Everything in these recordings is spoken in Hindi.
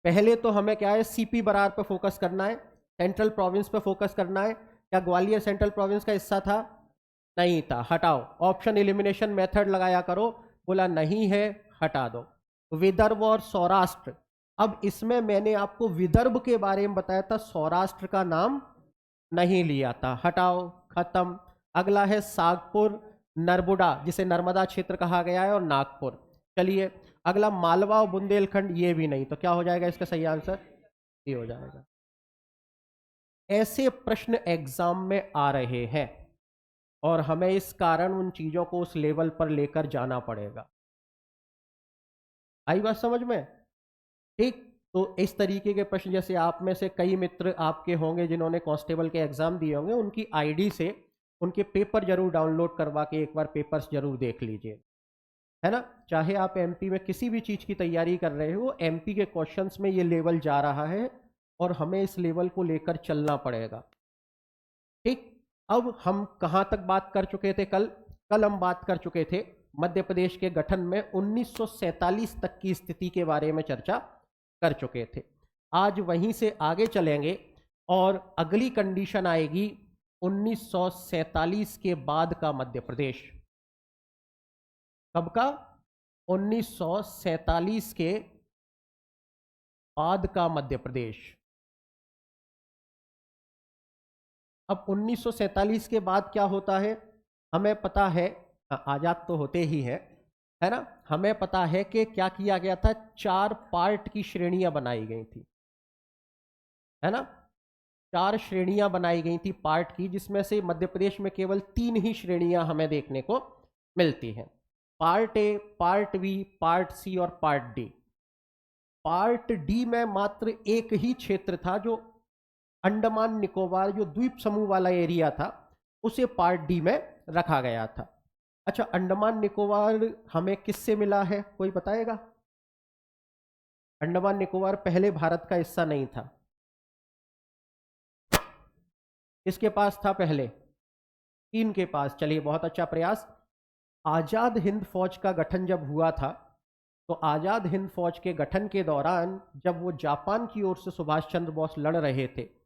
पहले तो हमें क्या है, सीपी बरार पे फोकस करना है, सेंट्रल प्रोविंस पे फोकस करना है। क्या ग्वालियर सेंट्रल प्रोविंस का हिस्सा था? नहीं था, हटाओ। ऑप्शन एलिमिनेशन मेथड लगाया करो, बोला नहीं है, हटा दो। विदर्भ और सौराष्ट्र, अब इसमें मैंने आपको विदर्भ के बारे में बताया था, सौराष्ट्र का नाम नहीं लिया था, हटाओ, खत्म। अगला है सागपुर, नर्मदा जिसे नर्मदा क्षेत्र कहा गया है, और नागपुर। चलिए अगला मालवा और बुंदेलखंड, ये भी नहीं, तो क्या हो जाएगा इसका सही आंसर? ये हो जाएगा। ऐसे प्रश्न एग्जाम में आ रहे हैं और हमें इस कारण उन चीजों को उस लेवल पर लेकर जाना पड़ेगा। आई बात समझ में? ठीक। तो इस तरीके के प्रश्न, जैसे आप में से कई मित्र आपके होंगे जिन्होंने कांस्टेबल के एग्जाम दिए होंगे, उनकी आईडी से उनके पेपर जरूर डाउनलोड करवा के एक बार पेपर्स जरूर देख लीजिए, है ना। चाहे आप एमपी में किसी भी चीज की तैयारी कर रहे हो, एमपी के क्वेश्चंस में ये लेवल जा रहा है और हमें इस लेवल को लेकर चलना पड़ेगा। ठीक। अब हम कहां तक बात कर चुके थे? कल हम बात कर चुके थे मध्य प्रदेश के गठन में 1947 तक की स्थिति के बारे में चर्चा कर चुके थे। आज वहीं से आगे चलेंगे और अगली कंडीशन आएगी 1947 के बाद का मध्य प्रदेश। कब का? 1947 के बाद का मध्य प्रदेश। अब 1947 के बाद क्या होता है हमें पता है, आजाद तो होते ही है ना। हमें पता है कि क्या किया गया था, 4 पार्ट की श्रेणियां बनाई गई थी, है ना। 4 श्रेणियां बनाई गई थी पार्ट की, जिसमें से मध्य प्रदेश में केवल 3 ही श्रेणियां हमें देखने को मिलती हैं। Part A, part B, part C और पार्ट डी। पार्ट डी में मात्र एक ही क्षेत्र था, जो अंडमान निकोबार, जो द्वीप समूह वाला एरिया था, उसे पार्ट डी में रखा गया था। अच्छा, अंडमान निकोबार हमें किससे मिला है, कोई बताएगा? अंडमान निकोबार पहले भारत का हिस्सा नहीं था। किसके पास था पहले? चीन के पास। चलिए, बहुत अच्छा प्रयास। आजाद हिंद फौज का गठन जब हुआ था, तो आजाद हिंद फौज के गठन के दौरान जब वो जापान की ओर से सुभाष चंद्र बोस लड़ रहे थे,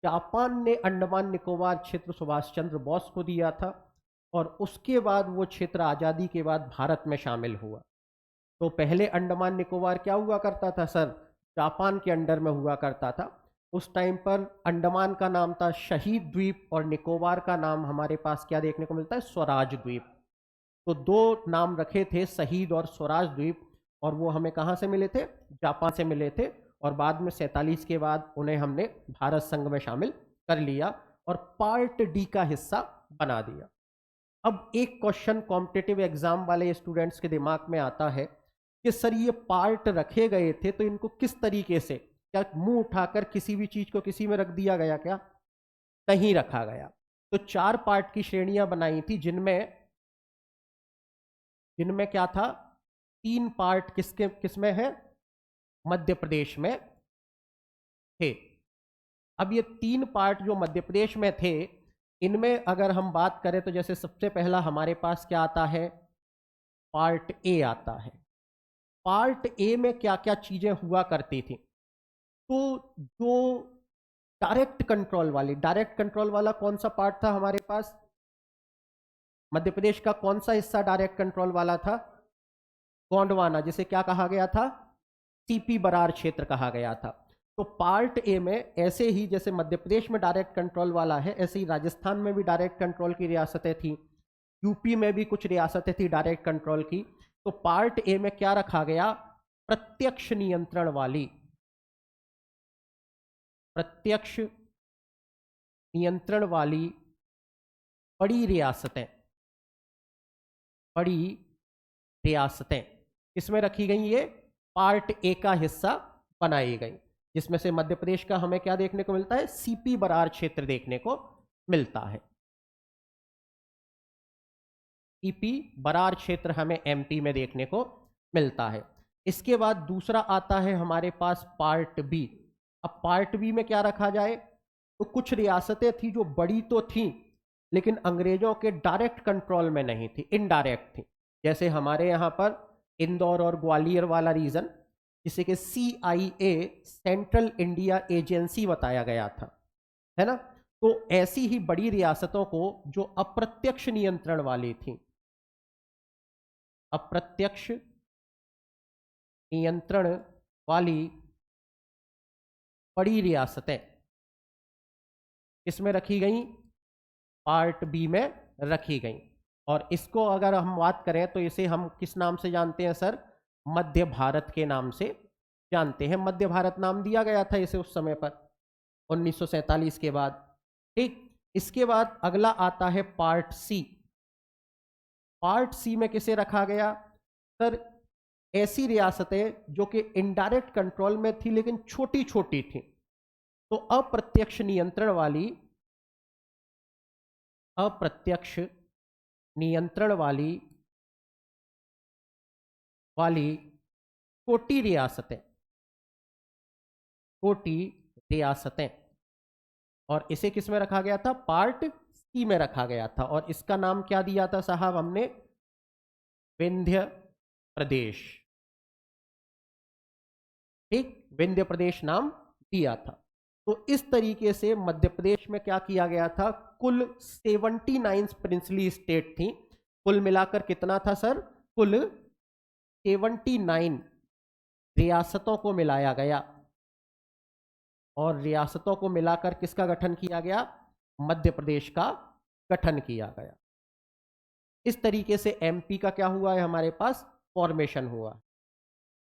जापान ने अंडमान निकोबार क्षेत्र सुभाष चंद्र बोस को दिया था, और उसके बाद वो क्षेत्र आज़ादी के बाद भारत में शामिल हुआ। तो पहले अंडमान निकोबार क्या हुआ करता था सर? जापान के अंडर में हुआ करता था। उस टाइम पर अंडमान का नाम था शहीद द्वीप, और निकोबार का नाम हमारे पास क्या देखने को मिलता है? स्वराज द्वीप। तो 2 नाम रखे थे, शहीद और स्वराज द्वीप, और वो हमें कहाँ से मिले थे? जापान से मिले थे। और बाद में 47 के बाद उन्हें हमने भारत संघ में शामिल कर लिया और पार्ट डी का हिस्सा बना दिया। अब एक क्वेश्चन कॉम्पिटिटिव एग्जाम वाले स्टूडेंट्स के दिमाग में आता है कि सर ये पार्ट रखे गए थे, तो इनको किस तरीके से, क्या मुंह उठाकर किसी भी चीज को किसी में रख दिया गया क्या? नहीं रखा गया। तो 4 पार्ट की श्रेणियां बनाई थी, जिनमें क्या था? 3 पार्ट किसमें है? मध्य प्रदेश में थे। अब ये 3 पार्ट जो मध्य प्रदेश में थे, इनमें अगर हम बात करें तो जैसे सबसे पहला हमारे पास क्या आता है? पार्ट ए आता है। पार्ट ए में क्या क्या चीजें हुआ करती थी? तो जो डायरेक्ट कंट्रोल वाला कौन सा पार्ट था हमारे पास? मध्य प्रदेश का कौन सा हिस्सा डायरेक्ट कंट्रोल वाला था? गोंडवाना, जिसे क्या कहा गया था? सीपी बरार क्षेत्र कहा गया था। तो पार्ट ए में ऐसे ही जैसे मध्य प्रदेश में डायरेक्ट कंट्रोल वाला है, ऐसे ही राजस्थान में भी डायरेक्ट कंट्रोल की रियासतें थी, यूपी में भी कुछ रियासतें थी डायरेक्ट कंट्रोल की। तो पार्ट ए में क्या रखा गया? प्रत्यक्ष नियंत्रण वाली बड़ी रियासतें किसमें रखी गई? ये पार्ट ए का हिस्सा बनाई गई, जिसमें से मध्य प्रदेश का हमें क्या देखने को मिलता है? सीपी बरार क्षेत्र देखने को मिलता है। सीपी बरार क्षेत्र हमें एमपी में देखने को मिलता है। इसके बाद दूसरा आता है हमारे पास पार्ट बी। अब पार्ट बी में क्या रखा जाए? तो कुछ रियासतें थी जो बड़ी तो थी, लेकिन अंग्रेजों के डायरेक्ट कंट्रोल में नहीं थी, इनडायरेक्ट थी। जैसे हमारे यहाँ पर इंदौर और ग्वालियर वाला रीजन जिसे कि CIA सेंट्रल इंडिया एजेंसी बताया गया था, है ना। तो ऐसी ही बड़ी रियासतों को जो अप्रत्यक्ष नियंत्रण वाली थी, अप्रत्यक्ष नियंत्रण वाली बड़ी रियासतें किसमें रखी गई, पार्ट बी में रखी गई। और इसको अगर हम बात करें तो इसे हम किस नाम से जानते हैं सर, मध्य भारत के नाम से जानते हैं। मध्य भारत नाम दिया गया था इसे उस समय पर 1947 के बाद। ठीक, इसके बाद अगला आता है पार्ट सी। पार्ट सी में किसे रखा गया सर, ऐसी रियासतें जो कि इनडायरेक्ट कंट्रोल में थी लेकिन छोटी छोटी थी, तो अप्रत्यक्ष नियंत्रण वाली, अप्रत्यक्ष नियंत्रण वाली वाली छोटी रियासतें, छोटी रियासतें, और इसे किस में रखा गया था, पार्ट सी में रखा गया था। और इसका नाम क्या दिया था साहब हमने, विंध्य प्रदेश। ठीक, विंध्य प्रदेश नाम दिया था। तो इस तरीके से मध्य प्रदेश में क्या किया गया था, कुल 79 प्रिंसली स्टेट थी। कुल मिलाकर कितना था सर, कुल 79 रियासतों को मिलाया गया, और रियासतों को मिलाकर किसका गठन किया गया, मध्य प्रदेश का गठन किया गया। इस तरीके से एमपी का क्या हुआ है, हमारे पास फॉर्मेशन हुआ।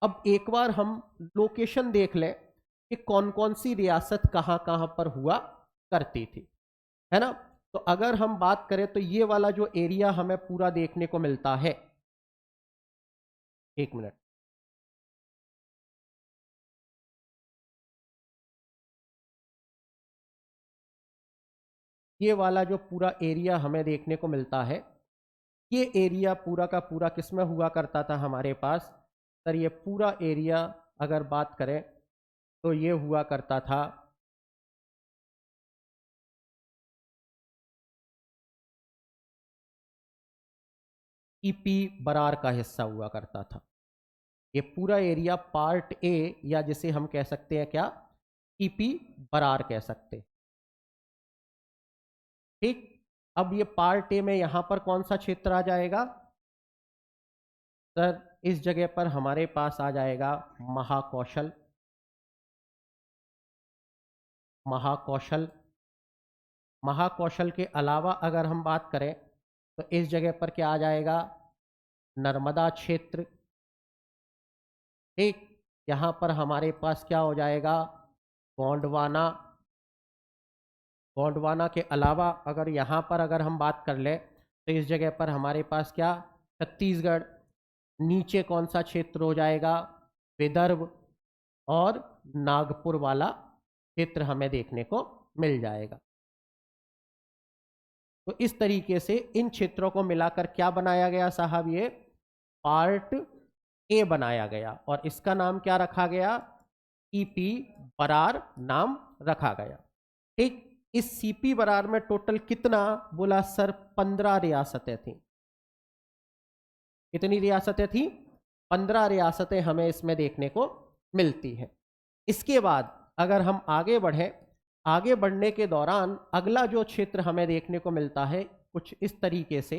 अब एक बार हम लोकेशन देख लें कि कौन कौन सी रियासत कहां कहां पर हुआ करती थी, है ना। तो अगर हम बात करें तो ये वाला जो एरिया हमें पूरा देखने को मिलता है, एक मिनट, ये वाला जो पूरा एरिया हमें देखने को मिलता है, ये एरिया पूरा का पूरा किसमें हुआ करता था हमारे पास सर, ये पूरा एरिया अगर बात करें तो ये हुआ करता था ईपी बरार का हिस्सा हुआ करता था। ये पूरा एरिया पार्ट ए, या जिसे हम कह सकते हैं क्या, ईपी बरार कह सकते। ठीक, अब ये पार्ट ए में यहां पर कौन सा क्षेत्र आ जाएगा सर, इस जगह पर हमारे पास आ जाएगा महाकौशल, महाकौशल। महाकौशल के अलावा अगर हम बात करें तो इस जगह पर क्या आ जाएगा, नर्मदा क्षेत्र। ठीक, यहां पर हमारे पास क्या हो जाएगा, गोंडवाना। गोंडवाना के अलावा अगर यहाँ पर अगर हम बात कर ले तो इस जगह पर हमारे पास क्या, छत्तीसगढ़। नीचे कौन सा क्षेत्र हो जाएगा, विदर्भ और नागपुर वाला क्षेत्र हमें देखने को मिल जाएगा। तो इस तरीके से इन क्षेत्रों को मिलाकर क्या बनाया गया साहब, ये पार्ट ए बनाया गया, और इसका नाम क्या रखा गया, ईपी बरार नाम रखा गया। ठीक, इस सीपी बरार में टोटल कितना बोला सर, 15 रियासतें थी। कितनी रियासतें थी, 15 रियासतें हमें इसमें देखने को मिलती हैं। इसके बाद अगर हम आगे बढ़े, आगे बढ़ने के दौरान अगला जो क्षेत्र हमें देखने को मिलता है कुछ इस तरीके से,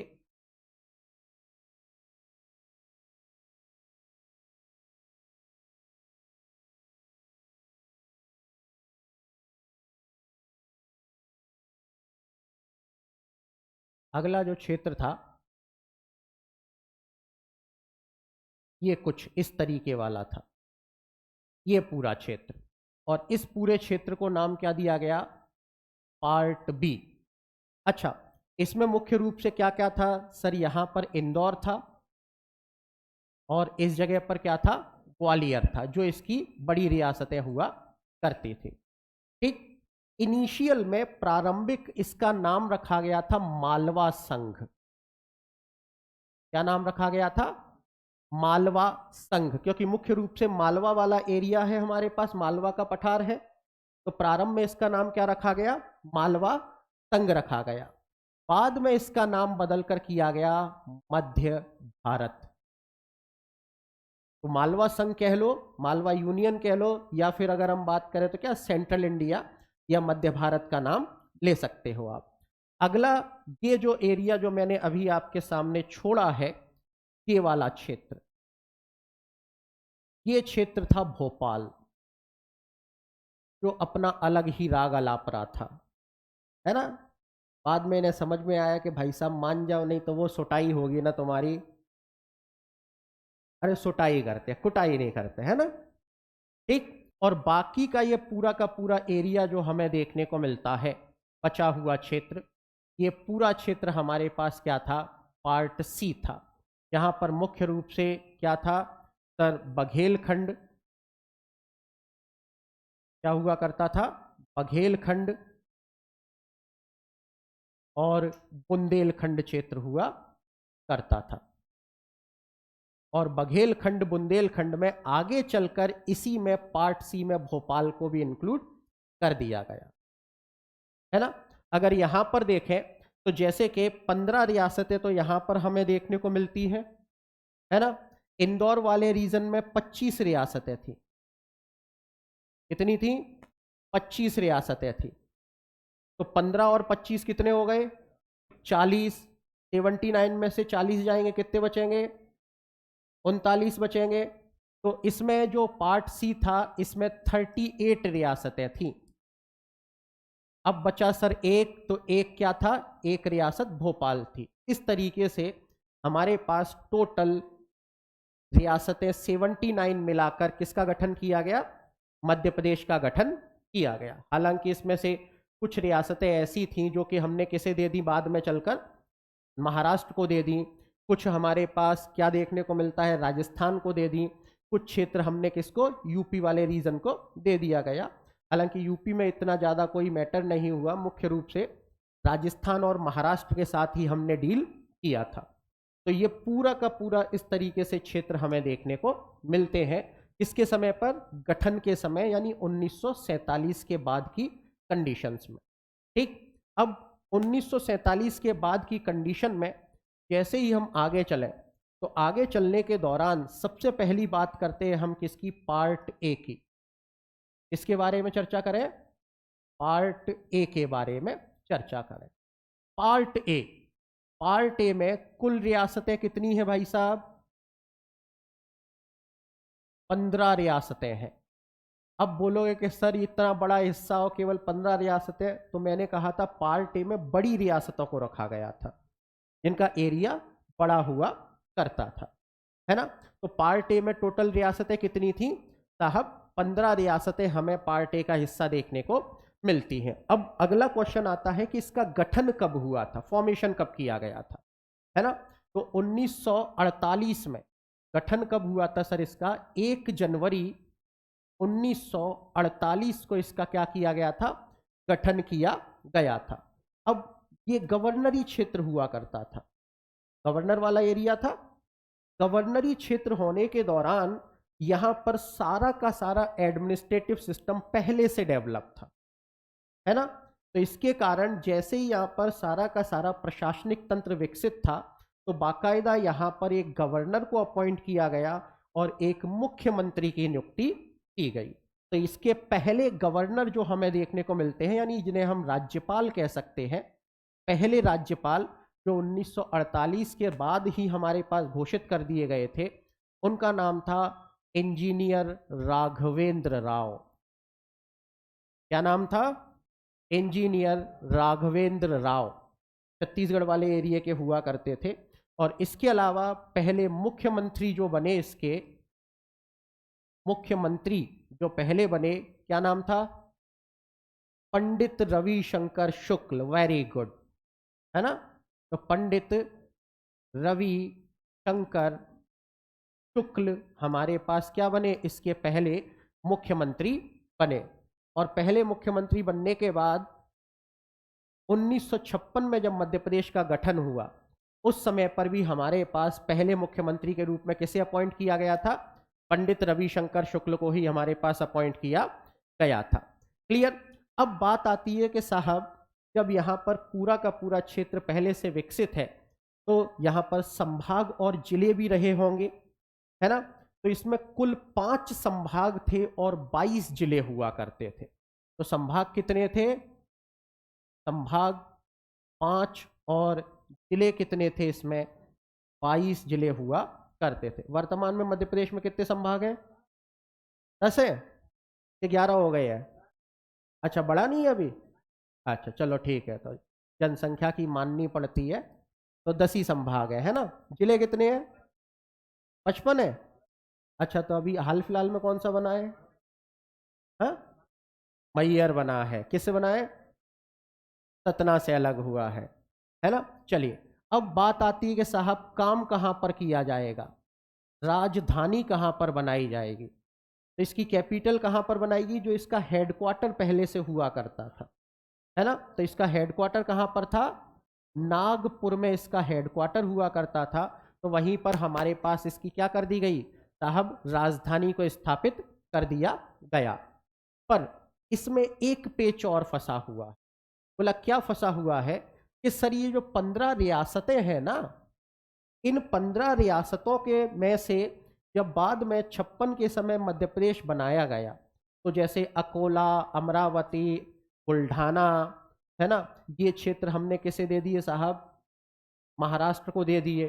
अगला जो क्षेत्र था ये कुछ इस तरीके वाला था, ये पूरा क्षेत्र। और इस पूरे क्षेत्र को नाम क्या दिया गया, पार्ट बी। अच्छा, इसमें मुख्य रूप से क्या क्या था सर, यहां पर इंदौर था, और इस जगह पर क्या था, ग्वालियर था, जो इसकी बड़ी रियासतें हुआ करती थी। ठीक, इनिशियल में प्रारंभिक इसका नाम रखा गया था मालवा संघ। क्या नाम रखा गया था, मालवा संघ, क्योंकि मुख्य रूप से मालवा वाला एरिया है हमारे पास, मालवा का पठार है। तो प्रारंभ में इसका नाम क्या रखा गया, मालवा संघ रखा गया। बाद में इसका नाम बदलकर किया गया मध्य भारत। तो मालवा संघ कह लो, मालवा यूनियन कह लो, या फिर अगर हम बात करें तो क्या सेंट्रल इंडिया या मध्य भारत का नाम ले सकते हो आप। अगला, ये जो एरिया जो मैंने अभी आपके सामने छोड़ा है, ये वाला क्षेत्र, ये क्षेत्र था भोपाल, जो अपना अलग ही राग अलाप रहा था, है ना। बाद में इन्हें समझ में आया कि भाई साहब मान जाओ, नहीं तो वो सुटाई होगी ना तुम्हारी। अरे सुटाई करते, कुटाई नहीं करते, है ना। ठीक। और बाकी का ये पूरा का पूरा एरिया जो हमें देखने को मिलता है, बचा हुआ क्षेत्र, ये पूरा क्षेत्र हमारे पास क्या था, पार्ट सी था, जहां पर मुख्य रूप से क्या था सर, बघेलखंड, क्या हुआ करता था, बघेलखंड और बुंदेलखंड क्षेत्र हुआ करता था। और बघेलखंड बुंदेलखंड में आगे चलकर इसी में पार्ट सी में भोपाल को भी इंक्लूड कर दिया गया, है ना। अगर यहां पर देखें तो जैसे कि 15 रियासतें तो यहां पर हमें देखने को मिलती हैं, है ना। इंदौर वाले रीजन में 25 रियासतें थी। कितनी थी, 25 रियासतें थी। तो 15 और 25 कितने हो गए, 40। 79 में से 40 जाएंगे, कितने बचेंगे, 39 बचेंगे। तो इसमें जो पार्ट सी था, इसमें 38 रियासतें थी। अब बचा सर एक, तो एक क्या था, एक रियासत भोपाल थी। इस तरीके से हमारे पास टोटल रियासतें 79 मिलाकर किसका गठन किया गया, मध्य प्रदेश का गठन किया गया। हालांकि इसमें से कुछ रियासतें ऐसी थीं जो कि हमने किसे दे दी, बाद में चलकर महाराष्ट्र को दे दी। कुछ हमारे पास क्या देखने को मिलता है, राजस्थान को दे दी। कुछ क्षेत्र हमने किसको, यूपी वाले रीजन को दे दिया गया। हालांकि यूपी में इतना ज़्यादा कोई मैटर नहीं हुआ, मुख्य रूप से राजस्थान और महाराष्ट्र के साथ ही हमने डील किया था। तो ये पूरा का पूरा इस तरीके से क्षेत्र हमें देखने को मिलते हैं। इसके समय पर, गठन के समय, यानी 1947 के बाद की कंडीशंस में। ठीक। अब 1947 के बाद की कंडीशन में जैसे ही हम आगे चलें, तो आगे चलने के दौरान सबसे पहली बात करते हैं हम किसकी, पार्ट ए की। इसके बारे में चर्चा करें, पार्ट ए के बारे में चर्चा करें। पार्ट ए, पार्ट ए में कुल रियासतें कितनी है भाई साहब, 15 रियासतें हैं। अब बोलोगे कि सर इतना बड़ा हिस्सा हो, केवल 15 रियासतें, तो मैंने कहा था पार्ट ए में बड़ी रियासतों को रखा गया था, जिनका एरिया बड़ा हुआ करता था, है ना। तो पार्ट ए में टोटल रियासतें कितनी थी साहब, 15 रियासतें हमें पार्ट ए का हिस्सा देखने को मिलती हैं। अब अगला क्वेश्चन आता है कि इसका गठन कब हुआ था, फॉर्मेशन कब किया गया था, है ना। तो 1948 में गठन कब हुआ था सर इसका, 1 जनवरी 1948 को इसका क्या किया गया था, गठन किया गया था। अब ये गवर्नरी क्षेत्र हुआ करता था, गवर्नर वाला एरिया था। गवर्नरी क्षेत्र होने के दौरान यहां पर सारा का सारा एडमिनिस्ट्रेटिव सिस्टम पहले से डेवलप था, है ना। तो इसके कारण जैसे ही यहां पर सारा का सारा प्रशासनिक तंत्र विकसित था, तो बाकायदा यहां पर एक गवर्नर को अपॉइंट किया गया और एक मुख्यमंत्री की नियुक्ति की गई। तो इसके पहले गवर्नर जो हमें देखने को मिलते हैं, यानी जिन्हें हम राज्यपाल कह सकते हैं, पहले राज्यपाल जो 1948 के बाद ही हमारे पास घोषित कर दिए गए थे, उनका नाम था इंजीनियर राघवेंद्र राव। क्या नाम था, इंजीनियर राघवेंद्र राव, छत्तीसगढ़ वाले एरिया के हुआ करते थे। और इसके अलावा पहले मुख्यमंत्री जो बने, इसके मुख्यमंत्री जो पहले बने, क्या नाम था, पंडित रविशंकर शुक्ल। वेरी गुड, है ना। तो पंडित रविशंकर शुक्ल हमारे पास क्या बने, इसके पहले मुख्यमंत्री बने। और पहले मुख्यमंत्री बनने के बाद 1956 में जब मध्य प्रदेश का गठन हुआ, उस समय पर भी हमारे पास पहले मुख्यमंत्री के रूप में किसे अपॉइंट किया गया था, पंडित रविशंकर शुक्ल को ही हमारे पास अपॉइंट किया गया था। क्लियर। अब बात आती है कि साहब जब यहाँ पर पूरा का पूरा क्षेत्र पहले से विकसित है, तो यहाँ पर संभाग और जिले भी रहे होंगे, है ना। तो इसमें कुल 5 संभाग थे और 22 जिले हुआ करते थे। तो संभाग कितने थे? संभाग 5 और जिले कितने थे इसमें? 22 जिले हुआ करते थे। वर्तमान में मध्य प्रदेश में कितने संभाग हैं? 10 है कि 11 हो गए हैं? अच्छा, बड़ा नहीं है अभी? अच्छा चलो ठीक है, तो जनसंख्या की माननी पड़ती है, तो 10 ही संभाग है ना? जिले कितने हैं? 55 है। अच्छा, तो अभी हाल फिलहाल में कौन सा बना है? हाँ, मैयर बना है। किससे बना है? सतना से अलग हुआ है ना? चलिए, अब बात आती है कि साहब काम कहां पर किया जाएगा, राजधानी कहां पर बनाई जाएगी? तो इसकी कैपिटल कहां पर बनाएगी? जो इसका हेडक्वार्टर पहले से हुआ करता था, है ना? तो इसका हेडक्वार्टर कहां पर था? नागपुर में इसका हेडक्वार्टर हुआ करता था। तो वहीं पर हमारे पास इसकी क्या कर दी गई साहब? राजधानी को स्थापित कर दिया गया। पर इसमें एक पेच और फंसा हुआ। बोला क्या फंसा हुआ है? कि सर ये जो 15 रियासतें हैं ना, इन 15 रियासतों के में से जब बाद में 56 के समय मध्य प्रदेश बनाया गया, तो जैसे अकोला, अमरावती, बुल्ढाना, है ना, ये क्षेत्र हमने किसे दे दिए साहब? महाराष्ट्र को दे दिए,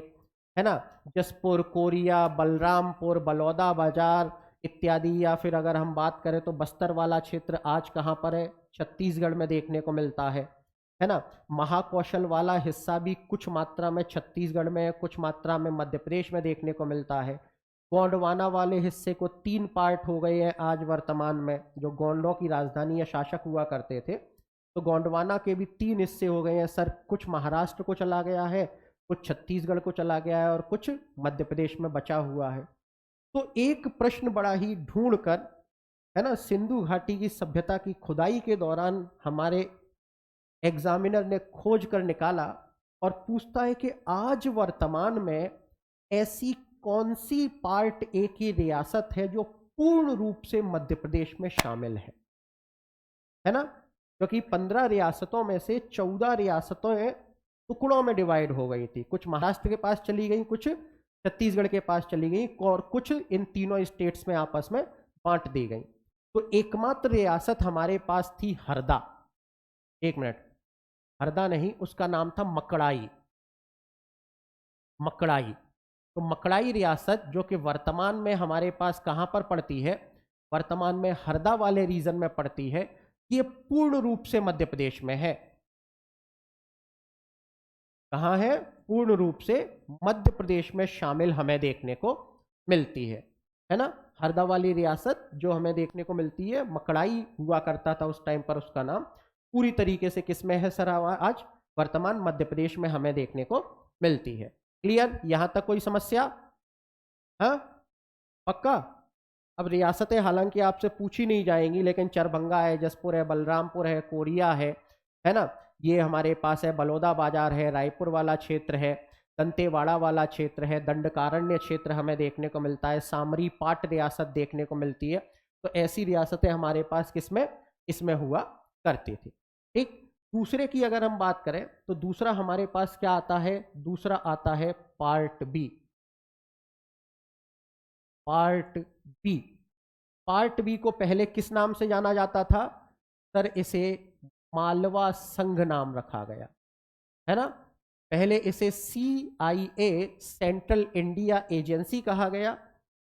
है ना? जसपुर, कोरिया, बलरामपुर, बलौदा बाजार इत्यादि। या फिर अगर हम बात करें तो बस्तर वाला क्षेत्र आज कहाँ पर है? छत्तीसगढ़ में देखने को मिलता है ना? महाकौशल वाला हिस्सा भी कुछ मात्रा में छत्तीसगढ़ में, कुछ मात्रा में मध्य प्रदेश में देखने को मिलता है। गोंडवाना वाले हिस्से को 3 पार्ट हो गए हैं आज वर्तमान में। जो गोंडों की राजधानी या शासक हुआ करते थे, तो गोंडवाना के भी 3 हिस्से हो गए हैं सर। कुछ महाराष्ट्र को चला गया है, कुछ छत्तीसगढ़ को चला गया है और कुछ मध्य प्रदेश में बचा हुआ है। तो एक प्रश्न बड़ा ही ढूंढ कर, है ना, सिंधु घाटी की सभ्यता की खुदाई के दौरान हमारे एग्जामिनर ने खोज कर निकाला और पूछता है कि आज वर्तमान में ऐसी कौन सी पार्ट ए की रियासत है जो पूर्ण रूप से मध्य प्रदेश में शामिल है ना? क्योंकि 15 रियासतों में से 14 रियासतें टुकड़ों में डिवाइड हो गई थी। कुछ महाराष्ट्र के पास चली गई, कुछ छत्तीसगढ़ के पास चली गई और कुछ इन तीनों स्टेट्स में आपस में बांट दी गई। तो एकमात्र रियासत हमारे पास थी हरदा। एक मिनट, हरदा नहीं, उसका नाम था मकड़ाई। मकड़ाई, तो मकड़ाई रियासत जो कि वर्तमान में हमारे पास कहां पर पड़ती है? वर्तमान में हरदा वाले रीजन में पड़ती है। ये पूर्ण रूप से मध्य प्रदेश में है। कहां है? पूर्ण रूप से मध्य प्रदेश में शामिल हमें देखने को मिलती है ना? हरदा वाली रियासत जो हमें देखने को मिलती है, मकड़ाई हुआ करता था उस टाइम पर, उसका नाम पूरी तरीके से किसमें है सर? आज वर्तमान मध्य प्रदेश में हमें देखने को मिलती है। क्लियर? यहां तक कोई समस्या? हाँ, पक्का? अब रियासतें हालांकि आपसे पूछी नहीं जाएंगी, लेकिन चरभंगा है, जसपुर है, बलरामपुर है, कोरिया है ना? ये हमारे पास है, बलौदा बाजार है, रायपुर वाला क्षेत्र है, दंतेवाड़ा वाला क्षेत्र है, दंडकारण्य क्षेत्र हमें देखने को मिलता है, सामरी पाट रियासत देखने को मिलती है। तो ऐसी रियासतें हमारे पास किसमें? इसमें हुआ करती थी। ठीक, दूसरे की अगर हम बात करें तो दूसरा हमारे पास क्या आता है? दूसरा आता है part B. Part B, part B को पहले किस नाम से जाना जाता था सर? इसे मालवा संघ नाम रखा गया, है ना? पहले इसे CIA, सेंट्रल इंडिया एजेंसी कहा गया,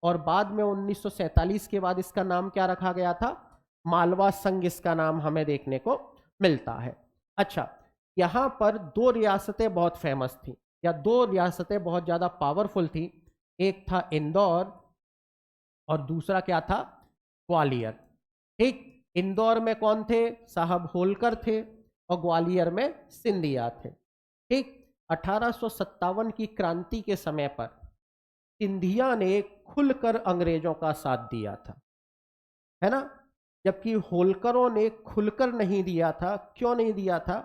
और बाद में 1947 के बाद इसका नाम क्या रखा गया था? मालवा संघ इसका नाम हमें देखने को मिलता है। अच्छा, यहां पर 2 रियासतें बहुत फेमस थी, या 2 रियासतें बहुत ज्यादा पावरफुल थी। एक था इंदौर और दूसरा क्या था? ग्वालियर। ठीक, इंदौर में कौन थे साहब? होलकर थे, और ग्वालियर में सिंधिया थे। ठीक, 1857 की क्रांति के समय पर सिंधिया ने खुलकर अंग्रेजों का साथ दिया था, है ना? जबकि होलकरों ने खुलकर नहीं दिया था। क्यों नहीं दिया था?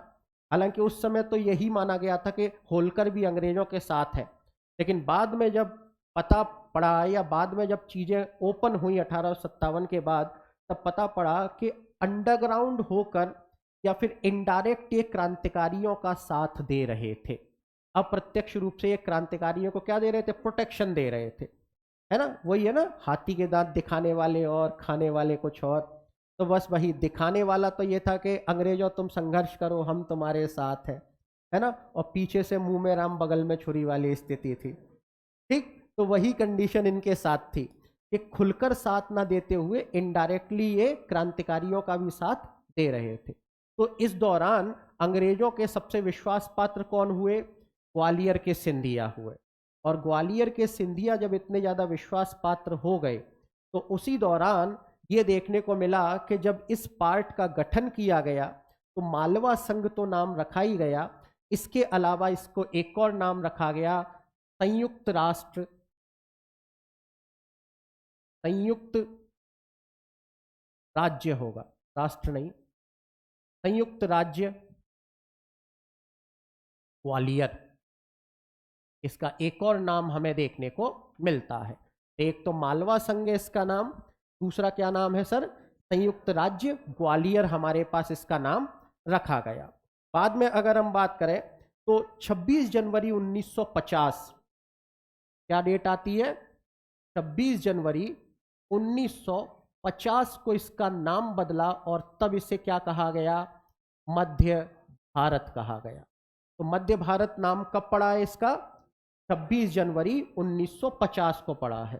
हालांकि उस समय तो यही माना गया था कि होलकर भी अंग्रेजों के साथ है, लेकिन बाद में जब पता पड़ा, या बाद में जब चीजें ओपन हुई 1857 के बाद, तब पता पड़ा कि अंडरग्राउंड होकर या फिर इनडायरेक्ट ये क्रांतिकारियों का साथ दे रहे थे। अप्रत्यक्ष रूप से ये क्रांतिकारियों को क्या दे रहे थे? प्रोटेक्शन दे रहे थे। है ना, वही है ना, हाथी के दांत दिखाने वाले और खाने वाले कुछ और। तो बस वही दिखाने वाला तो ये था कि अंग्रेजों तुम संघर्ष करो, हम तुम्हारे साथ हैं, है ना, और पीछे से मुंह में राम बगल में छुरी वाली स्थिति थी। ठीक, तो वही कंडीशन इनके साथ थी कि खुलकर साथ ना देते हुए इनडायरेक्टली ये क्रांतिकारियों का भी साथ दे रहे थे। तो इस दौरान अंग्रेजों के सबसे विश्वास पात्र कौन हुए? ग्वालियर के सिंधिया हुए। और ग्वालियर के सिंधिया जब इतने ज्यादा विश्वास पात्र हो गए तो उसी दौरान ये देखने को मिला कि जब इस पार्ट का गठन किया गया तो मालवा संघ तो नाम रखा ही गया, इसके अलावा इसको एक और नाम रखा गया, संयुक्त राष्ट्र, संयुक्त राज्य होगा, राष्ट्र नहीं, संयुक्त राज्य ग्वालियर, इसका एक और नाम हमें देखने को मिलता है। एक तो मालवा संघ है इसका नाम, दूसरा क्या नाम है सर? संयुक्त राज्य ग्वालियर हमारे पास इसका नाम रखा गया। बाद में अगर हम बात करें तो 26 जनवरी 1950 क्या डेट आती है? 26 जनवरी 1950 को इसका नाम बदला और तब इसे क्या कहा गया? मध्य भारत कहा गया। तो मध्य भारत नाम कब पड़ा है इसका? 26 जनवरी 1950 को पड़ा है।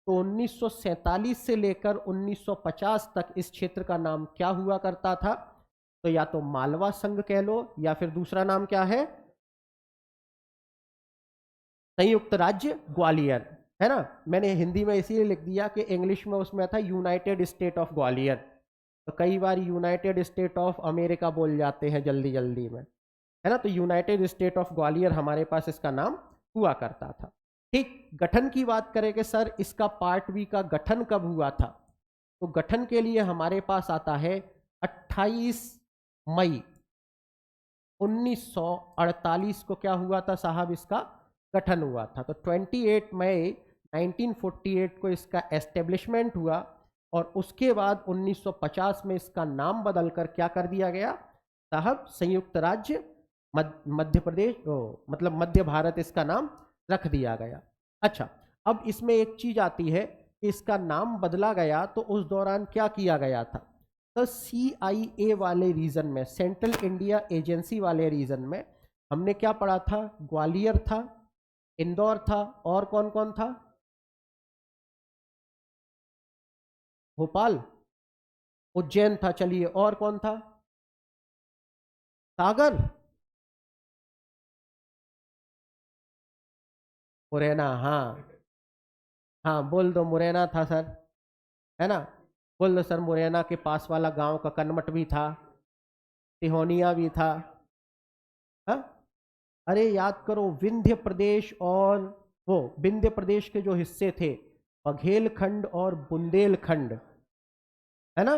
तो 1947 से लेकर 1950 तक इस क्षेत्र का नाम क्या हुआ करता था? तो या तो मालवा संघ कह लो या फिर दूसरा नाम क्या है? संयुक्त राज्य ग्वालियर, है ना। मैंने हिंदी में इसीलिए लिख दिया कि इंग्लिश में उसमें था यूनाइटेड स्टेट ऑफ ग्वालियर, तो कई बार यूनाइटेड स्टेट ऑफ अमेरिका बोल जाते हैं जल्दी जल्दी में, है ना। तो यूनाइटेड स्टेट ऑफ ग्वालियर हमारे पास इसका नाम हुआ करता था। ठीक, गठन की बात करें कि सर इसका पार्ट बी का गठन कब हुआ था, तो गठन के लिए हमारे पास आता है 28 मई 1948 को क्या हुआ था साहब? इसका गठन हुआ था। तो 28 मई 1948 को इसका एस्टेब्लिशमेंट हुआ और उसके बाद 1950 में इसका नाम बदलकर क्या कर दिया गया साहब? संयुक्त राज्य मध्य प्रदेश, मतलब मध्य भारत इसका नाम रख दिया गया। अच्छा, अब इसमें एक चीज आती है कि इसका नाम बदला गया तो उस दौरान क्या किया गया था? तो CIA वाले रीजन में, सेंट्रल इंडिया एजेंसी वाले रीजन में हमने क्या पढ़ा था? ग्वालियर था, इंदौर था, और कौन कौन था? भोपाल, उज्जैन था, चलिए और कौन था? सागर, मुरैना, हाँ हाँ, बोल दो मुरैना था सर, है ना। बोल दो सर, मुरैना के पास वाला गांव का कनमट भी था, तिहोनिया भी था। हाँ, अरे याद करो, विंध्य प्रदेश और वो विंध्य प्रदेश के जो हिस्से थे, बघेलखंड और बुंदेलखंड, है ना।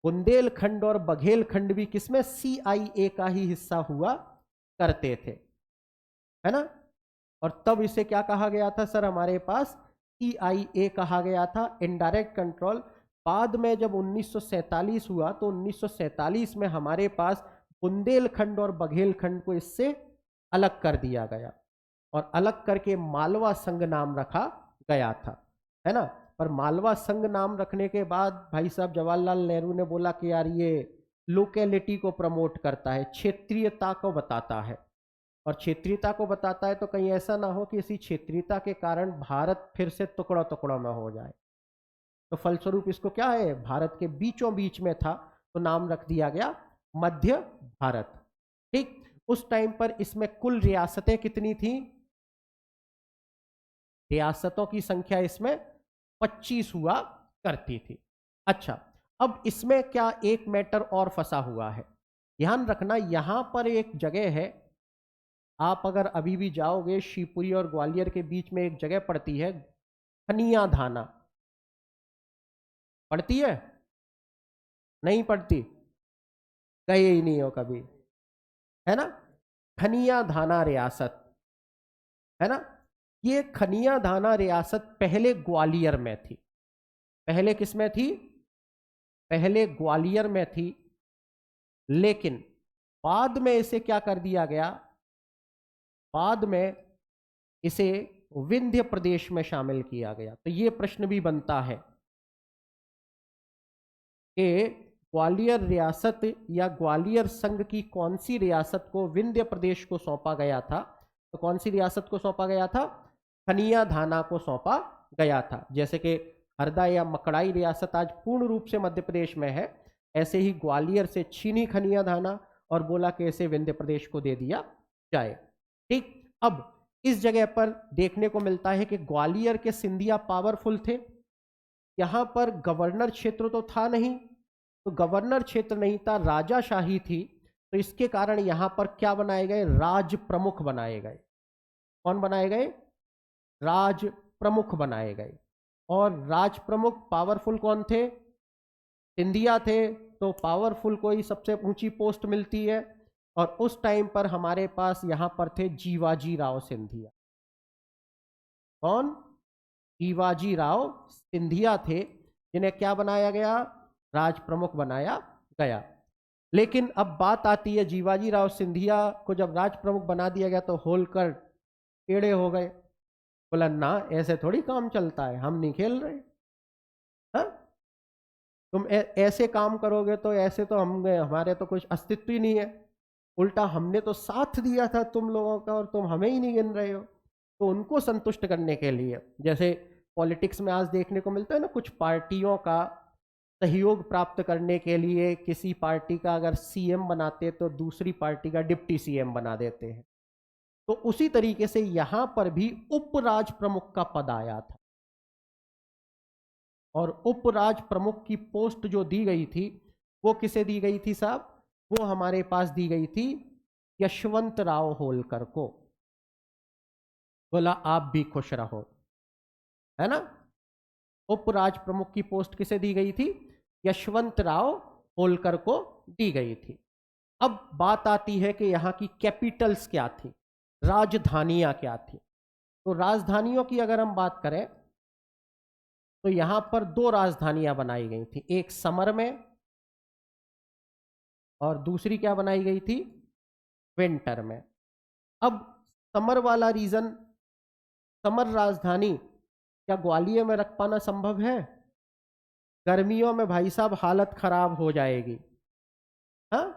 बुंदेलखंड और बघेलखंड भी किसमें? CIA का ही हिस्सा हुआ करते थे, है ना। और तब इसे क्या कहा गया था सर? हमारे पास CIA कहा गया था, इनडायरेक्ट कंट्रोल। बाद में जब 1947 हुआ तो 1947 में हमारे पास बुंदेलखंड और बघेलखंड को इससे अलग कर दिया गया और अलग करके मालवा संघ नाम रखा गया था, है ना। पर मालवा संघ नाम रखने के बाद भाई साहब जवाहरलाल नेहरू ने बोला कि यार ये लोकेलिटी को प्रमोट करता है, क्षेत्रीयता को बताता है, और क्षेत्रीयता को बताता है तो कहीं ऐसा ना हो कि इसी क्षेत्रीयता के कारण भारत फिर से टुकड़ा टुकड़ा ना हो जाए। तो फलस्वरूप इसको क्या है, भारत के बीचों बीच में था तो नाम रख दिया गया मध्य भारत। ठीक, उस टाइम पर इसमें कुल रियासतें कितनी थी? रियासतों की संख्या इसमें 25 हुआ करती थी। अच्छा, अब इसमें क्या एक मैटर और फंसा हुआ है, ध्यान रखना, यहां पर एक जगह है, आप अगर अभी भी जाओगे शिवपुरी और ग्वालियर के बीच में एक जगह पड़ती है खनिया धाना, पड़ती है? नहीं पड़ती? गए ही नहीं हो कभी, है ना। खनिया धाना रियासत, है ना। ये खनिया धाना रियासत पहले ग्वालियर में थी। पहले किस में थी? पहले ग्वालियर में थी, लेकिन बाद में इसे क्या कर दिया गया? बाद में इसे विंध्य प्रदेश में शामिल किया गया। तो ये प्रश्न भी बनता है कि ग्वालियर रियासत या ग्वालियर संघ की कौन सी रियासत को विंध्य प्रदेश को सौंपा गया था। तो कौन सी रियासत को सौंपा गया था? खनिया धाना को सौंपा गया था। जैसे कि हरदा या मकड़ाई रियासत आज पूर्ण रूप से मध्य प्रदेश में है, ऐसे ही ग्वालियर से छीनी खनिया धाना और बोला कि इसे विंध्य प्रदेश को दे दिया जाए। ठीक, अब इस जगह पर देखने को मिलता है कि ग्वालियर के सिंधिया पावरफुल थे। यहां पर गवर्नर क्षेत्र तो था नहीं, तो गवर्नर क्षेत्र नहीं था, राजाशाही थी, तो इसके कारण यहां पर क्या बनाए गए? राज प्रमुख बनाए गए। कौन बनाए गए? राज प्रमुख बनाए गए। और राज प्रमुख पावरफुल कौन थे? सिंधिया थे, तो पावरफुल को ही सबसे ऊंची पोस्ट मिलती है। और उस टाइम पर हमारे पास यहां पर थे जीवाजी राव सिंधिया। कौन? जीवाजी राव सिंधिया थे, जिन्हें क्या बनाया गया? राज प्रमुख बनाया गया। लेकिन अब बात आती है, जीवाजी राव सिंधिया को जब राज प्रमुख बना दिया गया तो होलकर टेढ़े हो गए। बोला ना, ऐसे थोड़ी काम चलता है, हम नहीं खेल रहे। हाँ, तुम ऐसे काम करोगे तो ऐसे तो हमारे तो कुछ अस्तित्व ही नहीं है। उल्टा हमने तो साथ दिया था तुम लोगों का और तुम हमें ही नहीं गिन रहे हो। तो उनको संतुष्ट करने के लिए, जैसे पॉलिटिक्स में आज देखने को मिलता है ना, कुछ पार्टियों का सहयोग प्राप्त करने के लिए किसी पार्टी का अगर सीएम बनाते तो दूसरी पार्टी का डिप्टी सीएम बना देते हैं। तो उसी तरीके से यहां पर भी उपराज प्रमुख का पद आया था। और उपराज प्रमुख की पोस्ट जो दी गई थी वो किसे दी गई थी साहब? वो हमारे पास दी गई थी यशवंत राव होलकर को। बोला आप भी खुश रहो, है ना। उपराज प्रमुख की पोस्ट किसे दी गई थी? यशवंत राव होलकर को दी गई थी। अब बात आती है कि यहां की कैपिटल्स क्या थी, राजधानियां क्या थी। तो राजधानियों की अगर हम बात करें तो यहां पर दो राजधानियां बनाई गई थी, एक समर में और दूसरी क्या बनाई गई थी? विंटर में। अब समर वाला रीजन, समर राजधानी क्या ग्वालियर में रख पाना संभव है? गर्मियों में भाई साहब हालत खराब हो जाएगी, हाँ,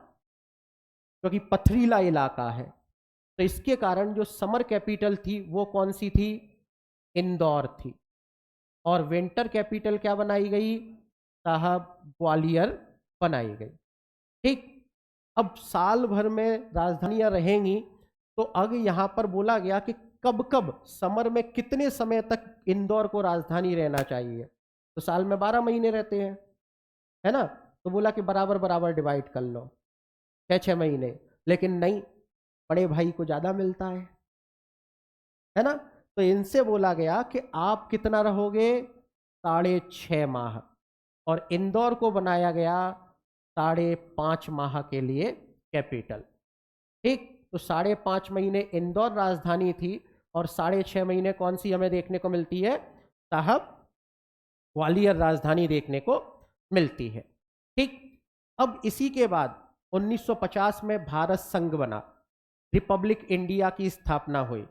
क्योंकि पथरीला इलाका है। तो इसके कारण जो समर कैपिटल थी वो कौन सी थी? इंदौर थी। और विंटर कैपिटल क्या बनाई गई साहब? ग्वालियर बनाई गई। ठीक, अब साल भर में राजधानियां रहेंगी, तो अब यहां पर बोला गया कि कब कब समर में कितने समय तक इंदौर को राजधानी रहना चाहिए। तो साल में 12 महीने रहते हैं, है ना। तो बोला कि बराबर बराबर डिवाइड कर लो, 6-6 महीने। लेकिन नहीं, बड़े भाई को ज्यादा मिलता है ना। तो इनसे बोला गया कि आप कितना रहोगे? 6.5 माह। और इंदौर को बनाया गया 5.5 माह के लिए कैपिटल। ठीक, तो 5.5 महीने इंदौर राजधानी थी और 6.5 महीने कौन सी हमें देखने को मिलती है साहब? ग्वालियर राजधानी देखने को मिलती है। ठीक, अब इसी के बाद 1950 में भारत संघ बना, रिपब्लिक इंडिया की स्थापना हुई,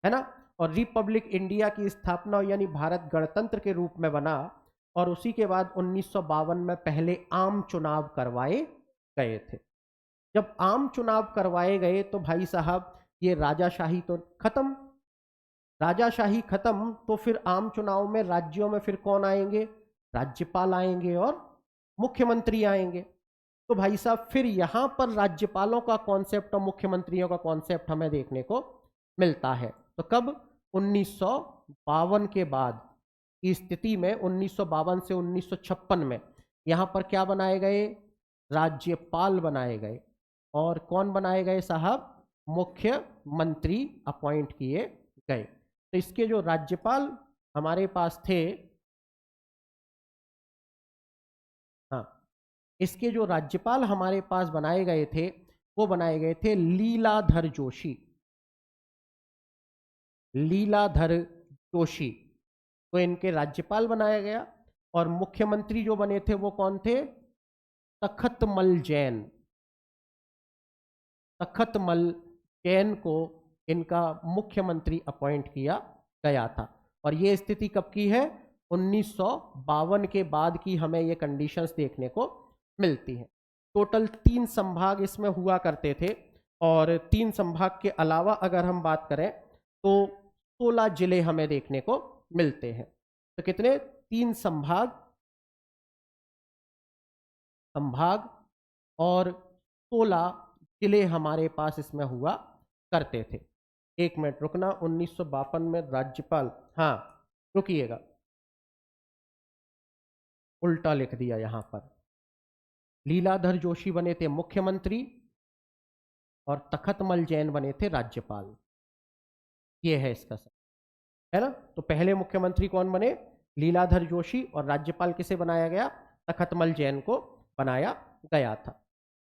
है ना। और रिपब्लिक इंडिया की स्थापना यानी भारत गणतंत्र के रूप में बना। और उसी के बाद 1952 में पहले आम चुनाव करवाए गए थे। जब आम चुनाव करवाए गए तो भाई साहब ये राजाशाही तो खत्म। राजाशाही खत्म तो फिर आम चुनाव में राज्यों में फिर कौन आएंगे? राज्यपाल आएंगे और मुख्यमंत्री आएंगे। तो भाई साहब फिर यहां पर राज्यपालों का कॉन्सेप्ट और मुख्यमंत्रियों का कॉन्सेप्ट हमें देखने को मिलता है। तो कब? 1952 के बाद की स्थिति में, 1952 से 1956 में यहां पर क्या बनाए गए? राज्यपाल बनाए गए। और कौन बनाए गए साहब? मुख्यमंत्री अपॉइंट किए गए। तो इसके जो राज्यपाल हमारे पास थे, हाँ, इसके जो राज्यपाल हमारे पास बनाए गए थे वो बनाए गए थे लीलाधर जोशी। लीलाधर जोशी को इनके राज्यपाल बनाया गया। और मुख्यमंत्री जो बने थे वो कौन थे? तखतमल जैन। तखतमल जैन को इनका मुख्यमंत्री अपॉइंट किया गया था। और ये स्थिति कब की है? 1952 के बाद की हमें ये कंडीशंस देखने को मिलती हैं। टोटल 3 संभाग इसमें हुआ करते थे, और 3 संभाग के अलावा अगर हम बात करें तो 16 जिले हमें देखने को मिलते हैं। तो कितने? 3 संभाग और 16 जिले हमारे पास इसमें हुआ करते थे। एक मिनट रुकना, 1952 में राज्यपाल, हाँ रुकिएगा, उल्टा लिख दिया यहां पर। लीलाधर जोशी बने थे मुख्यमंत्री और तखतमल जैन बने थे राज्यपाल। ये है इसका सर, है ना? तो पहले मुख्यमंत्री कौन बने? लीलाधर जोशी, और राज्यपाल किसे बनाया गया? तखतमल जैन को बनाया गया था।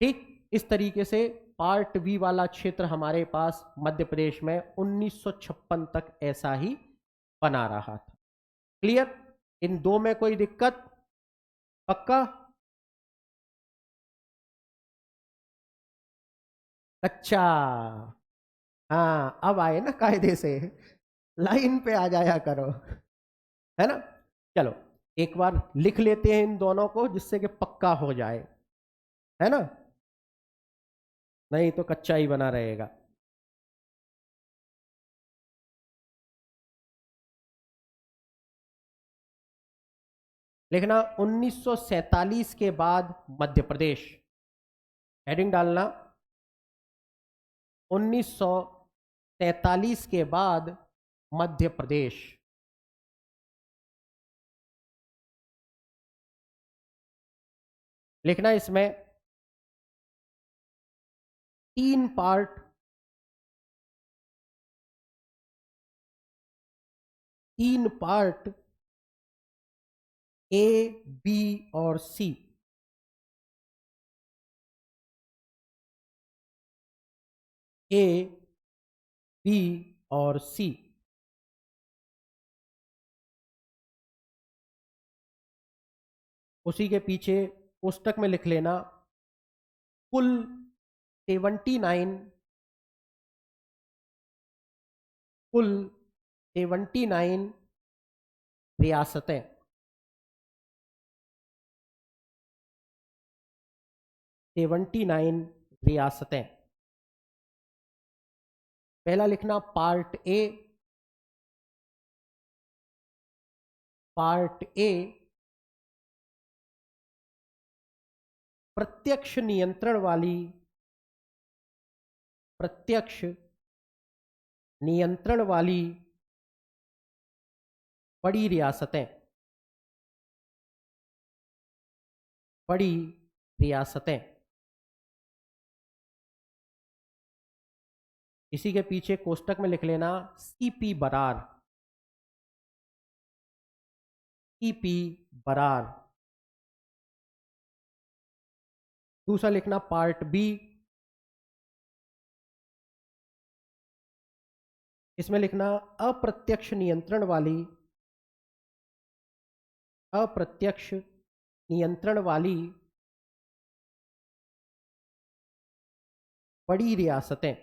ठीक इस तरीके से पार्ट बी वाला क्षेत्र हमारे पास मध्य प्रदेश में 1956 तक ऐसा ही बना रहा था। क्लियर? इन दो में कोई दिक्कत? पक्का? अच्छा, हाँ अब आए ना कायदे से, लाइन पे आ जाया करो, है ना? चलो एक बार लिख लेते हैं इन दोनों को, जिससे कि पक्का हो जाए, है ना? नहीं तो कच्चा ही बना रहेगा। लिखना 1947 के बाद मध्य प्रदेश, हेडिंग डालना 1943 के बाद मध्य प्रदेश। लिखना इसमें 3 पार्ट, 3 पार्ट ए, बी और सी। ए, बी और सी। उसी के पीछे पुस्तक में लिख लेना कुल 79, कुल 79 रियासतें, 79 रियासतें। पहला लिखना पार्ट ए, पार्ट ए प्रत्यक्ष नियंत्रण वाली, प्रत्यक्ष नियंत्रण वाली बड़ी रियासतें, बड़ी रियासतें। इसी के पीछे कोष्टक में लिख लेना सीपी बरार, सीपी बरार। दूसरा लिखना पार्ट बी, इसमें लिखना अप्रत्यक्ष नियंत्रण वाली, अप्रत्यक्ष नियंत्रण वाली बड़ी रियासतें,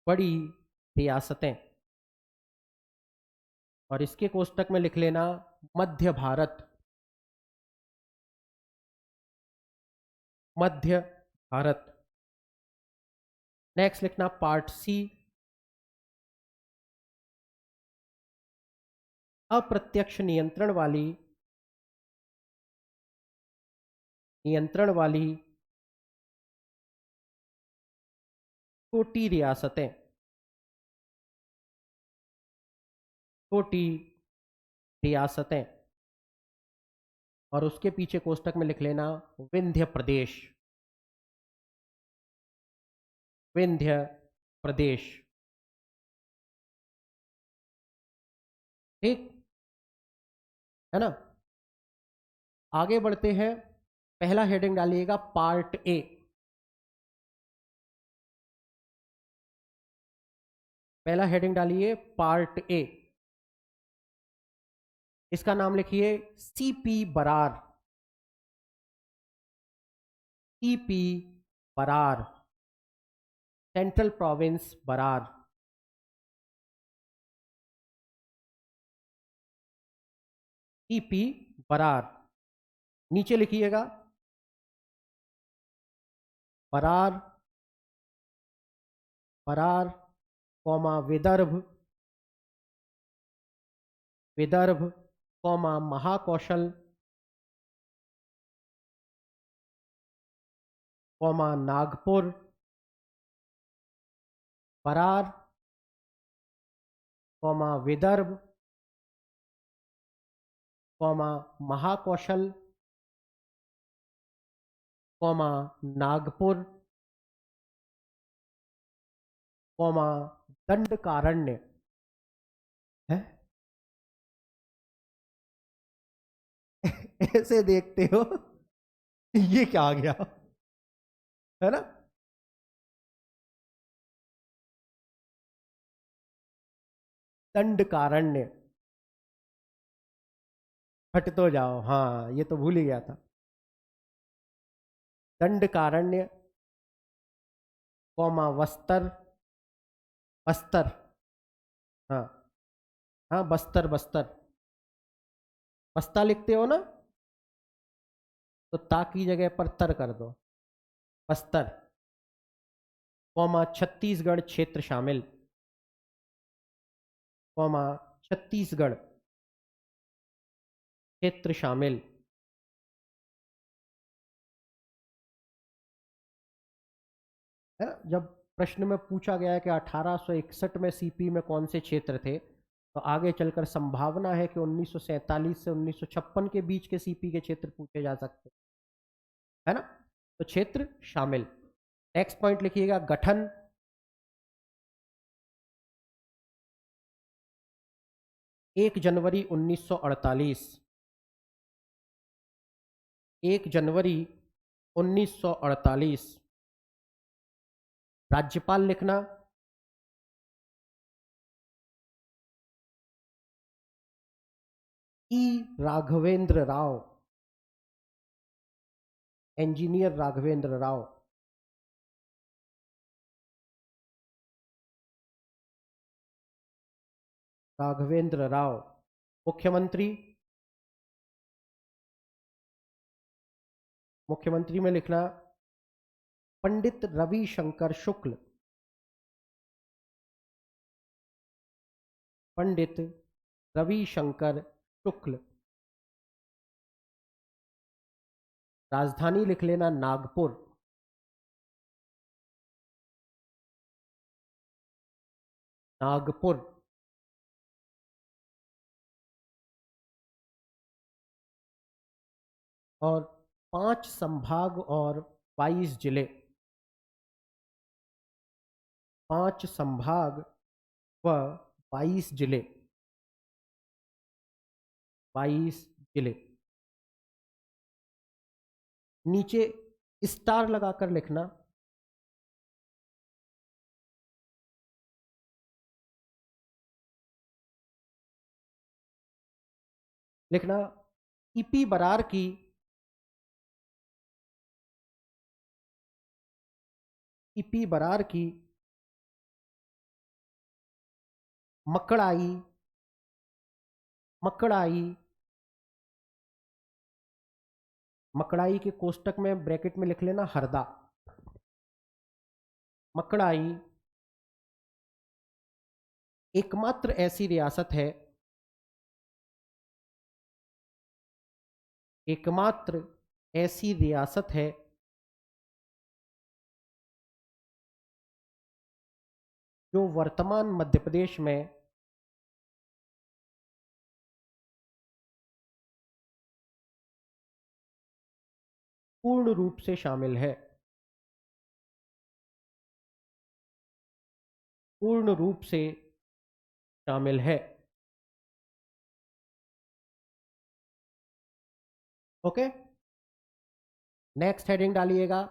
बड़ी रियासतें। और इसके कोष्टक में लिख लेना मध्य भारत, मध्य भारत। नेक्स्ट लिखना पार्ट सी, अप्रत्यक्ष नियंत्रण वाली, नियंत्रण वाली छोटी रियासतें, छोटी रियासतें। और उसके पीछे कोष्टक में लिख लेना विंध्य प्रदेश, विंध्य प्रदेश। ठीक है ना? आगे बढ़ते हैं। पहला हेडिंग डालिएगा पार्ट ए, पहला हेडिंग डालिए पार्ट ए। इसका नाम लिखिए CP Berar, CP Berar, central province Berar. CP Berar. नीचे लिखिएगा Berar, Berar comma Vidarbha, Vidarbha comma Mahakoshal, comma Nagpur, Berar comma Vidarbha comma Mahakoshal, comma Nagpur, comma Dandakaranya है। ऐसे देखते हो ये क्या आ गया, है ना। दंडकारण्य, हट तो जाओ, हाँ ये तो भूल ही गया था। दंडकारण्य कौमा वस्तर, बस्तर, हाँ हाँ बस्तर, बस्तर, बस्ता लिखते हो ना, तो ता की जगह पर तर कर दो, बस्तर, कौमा छत्तीसगढ़ क्षेत्र शामिल, कौमा छत्तीसगढ़ क्षेत्र शामिल। है ना? जब प्रश्न में पूछा गया है कि 1861 में सीपी में कौन से क्षेत्र थे, तो आगे चलकर संभावना है कि 1947 से 1956 के बीच के सीपी के क्षेत्र पूछे जा सकते हैं, है ना। तो क्षेत्र शामिल। नेक्स्ट पॉइंट लिखिएगा गठन। 1 जनवरी 1948, 1 जनवरी 1948। राज्यपाल लिखना ई राघवेंद्र राव, इंजीनियर राघवेंद्र राव। राघवेंद्र राव। मुख्यमंत्री, मुख्यमंत्री में लिखना पंडित रविशंकर शुक्ल, पंडित रविशंकर शुक्ल। राजधानी लिख लेना नागपुर, नागपुर। और 5 संभाग और 22 जिले, 5 संभाग व 22 जिले, 22 जिले। नीचे स्टार लगाकर लिखना लिखना ईपी बरार की, ईपी बरार की मकड़ाई, मकड़ाई, मकड़ाई के कोष्टक में ब्रैकेट में लिख लेना हरदा, मकड़ाई एकमात्र ऐसी रियासत है, एकमात्र ऐसी रियासत है जो वर्तमान मध्य प्रदेश में पूर्ण रूप से शामिल है, पूर्ण रूप से शामिल है। ओके, नेक्स्ट हेडिंग डालिएगा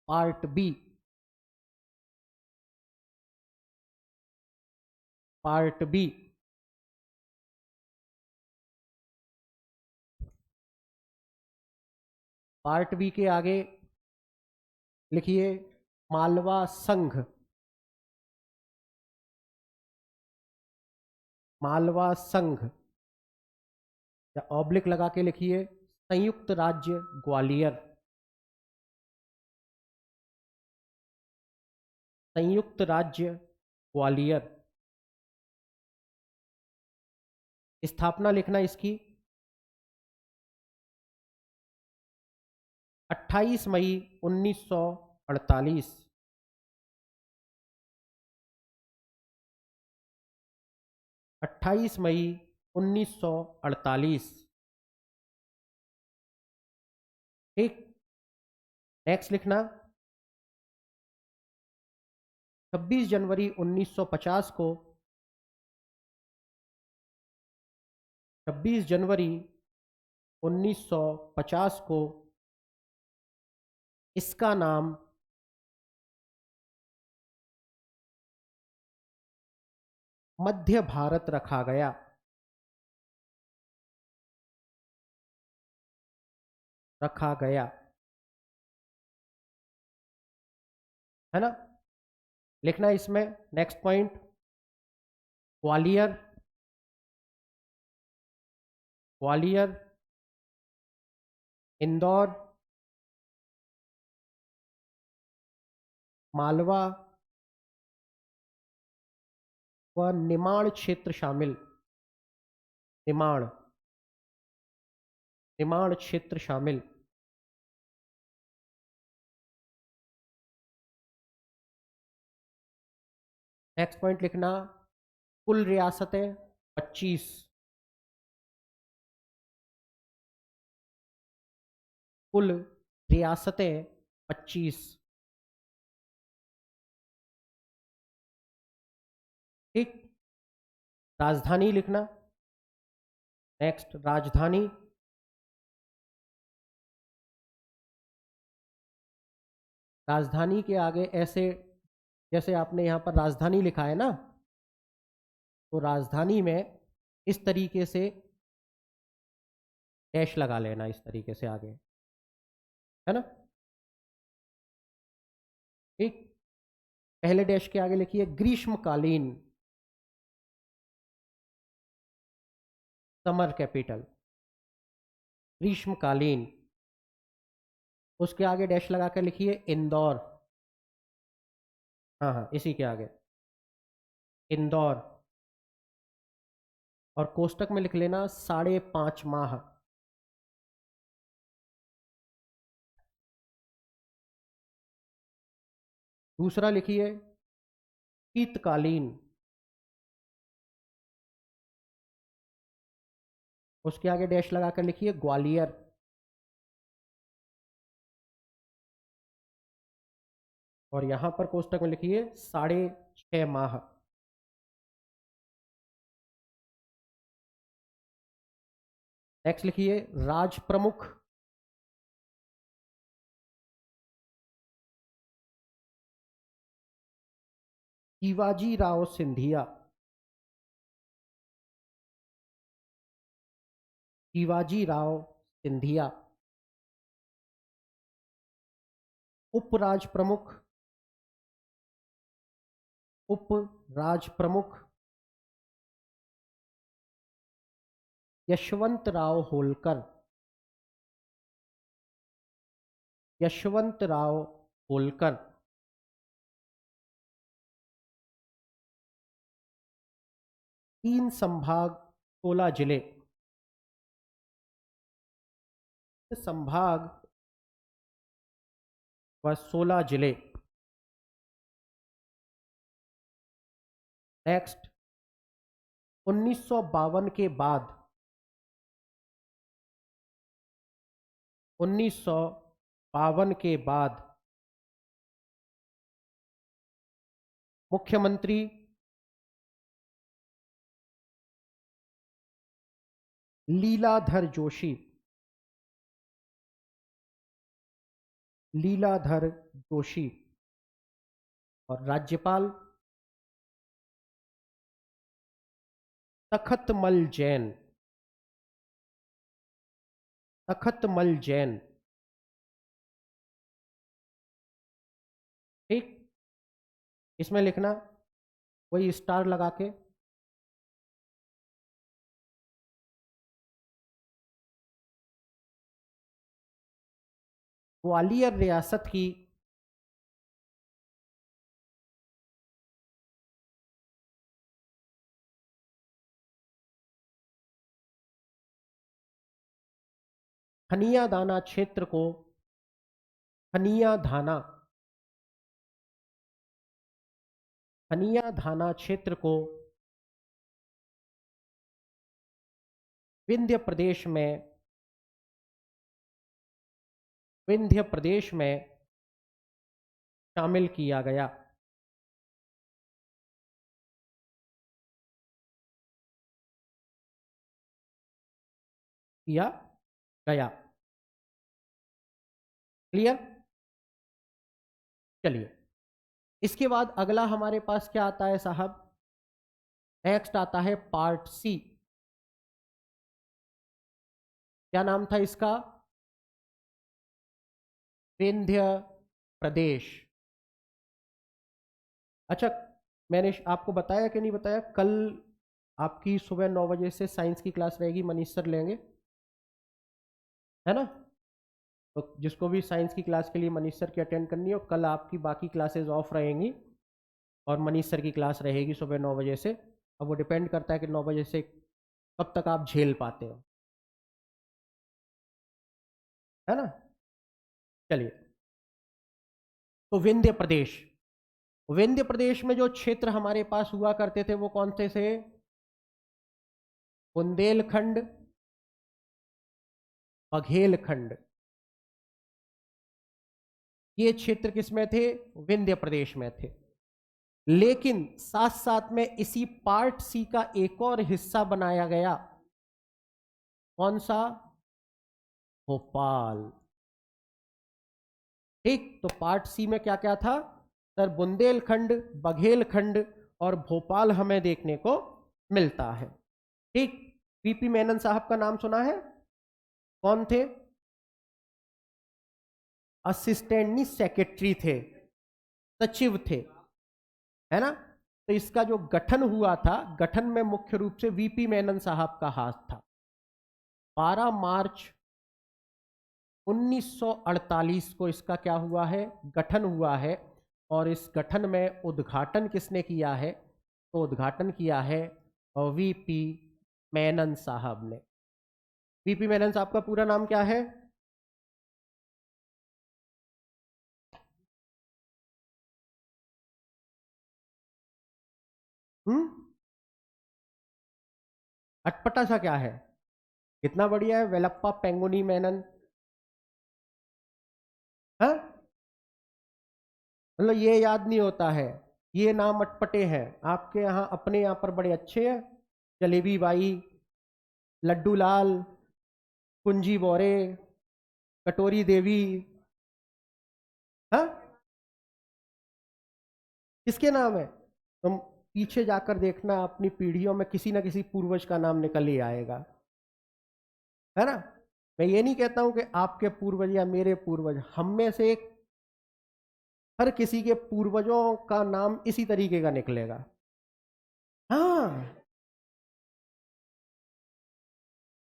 part B, part B. Part B के आगे लिखिए मालवा संघ, मालवा संघ। या ऑब्लिक लगा के लिखिए संयुक्त राज्य ग्वालियर, संयुक्त राज्य ग्वालियर। स्थापना लिखना इसकी 28 मई 1948, 28 मई 1948। ठीक, नेक्स्ट लिखना 26 जनवरी 1950 को, 26 जनवरी 1950 को इसका नाम मध्य भारत रखा गया, रखा गया, है ना। लिखना इसमें नेक्स्ट पॉइंट ग्वालियर, ग्वालियर, इंदौर, मालवा व निमाड़ क्षेत्र शामिल, निमाड़, निमाड़ क्षेत्र शामिल। नेक्स्ट पॉइंट लिखना कुल रियासतें 25, कुल रियासतें 25। ठीक, राजधानी लिखना नेक्स्ट राजधानी, राजधानी के आगे ऐसे जैसे आपने यहां पर राजधानी लिखा है ना, तो राजधानी में इस तरीके से डैश लगा लेना, इस तरीके से आगे, है ना। ठीक, पहले डैश के आगे लिखिए ग्रीष्मकालीन, समर कैपिटल, ग्रीष्मकालीन। उसके आगे डैश लगा कर लिखिए इंदौर, हाँ हाँ इसी के आगे इंदौर, और कोष्टक में लिख लेना 5.5 माह। दूसरा लिखिए शीतकालीन, उसके आगे डैश लगाकर लिखिए ग्वालियर, और यहां पर कोष्टक में लिखिए 6.5 माह। नेक्स्ट लिखिए राज प्रमुख, शिवाजी राव सिंधिया, शिवाजी राव सिंधिया। उपराज प्रमुख, उपराज प्रमुख यशवंत राव होलकर, यशवंत राव होलकर। 3 संभाग 16 जिले, संभाग व 16 जिले। नेक्स्ट 1952 के बाद, 1952 के बाद मुख्यमंत्री लीलाधर जोशी, लीलाधर जोशी, और राज्यपाल तखतमल जैन, तखतमल जैन। ठीक, इसमें लिखना वही स्टार लगा के ग्वालियर रियासत की खनिया दाना क्षेत्र को खनिया धाना खनिया धाना क्षेत्र को विंध्य प्रदेश में शामिल किया गया। किया गया। क्लियर? चलिए, इसके बाद अगला हमारे पास क्या आता है साहब? नेक्स्ट आता है पार्ट सी। क्या नाम था इसका? विंध्य प्रदेश। अच्छा, मैंने आपको बताया कि नहीं बताया, कल आपकी सुबह 9 बजे से साइंस की क्लास रहेगी, मनीष सर लेंगे, है ना? तो जिसको भी साइंस की क्लास के लिए मनीष सर की अटेंड करनी हो, कल आपकी बाकी क्लासेस ऑफ रहेंगी और मनीष सर की क्लास रहेगी सुबह 9 बजे से। अब वो डिपेंड करता है कि 9 बजे से कब तक आप झेल पाते हो, है ना? चलिए, तो विंध्य प्रदेश में जो क्षेत्र हमारे पास हुआ करते थे वो कौन से थे? बुंदेलखंड, बघेलखंड। ये क्षेत्र किसमें थे? विंध्य प्रदेश में थे। लेकिन साथ साथ में इसी पार्ट सी का एक और हिस्सा बनाया गया। कौन सा? भोपाल। ठीक, तो पार्ट सी में क्या क्या था सर? बुंदेलखंड, बघेलखंड और भोपाल हमें देखने को मिलता है। ठीक, वीपी मेनन साहब का नाम सुना है? कौन थे? असिस्टेंट सेक्रेटरी थे, सचिव थे, है ना? तो इसका जो गठन हुआ था, गठन में मुख्य रूप से वीपी मेनन साहब का हाथ था। 12 मार्च 1948 को इसका क्या हुआ है? गठन हुआ है। और इस गठन में उद्घाटन किसने किया है? तो उद्घाटन किया है वीपी मेनन साहब ने। वीपी मेनन साहब का पूरा नाम क्या है? अटपटा सा क्या है? कितना बढ़िया है, वेलप्पा पेंगुनी मेनन। हाँ, मतलब ये याद नहीं होता है, ये नाम अटपटे हैं। आपके यहाँ अपने यहाँ पर बड़े अच्छे हैं, जलेबी बाई, लड्डू लाल, कुंजी बोरे, कटोरी देवी। हाँ, किसके नाम है? तुम पीछे जाकर देखना, अपनी पीढ़ियों में किसी ना किसी पूर्वज का नाम निकल ही आएगा, है ना? मैं ये नहीं कहता हूं कि आपके पूर्वज या मेरे पूर्वज, हम में से हर किसी के पूर्वजों का नाम इसी तरीके का निकलेगा। हाँ,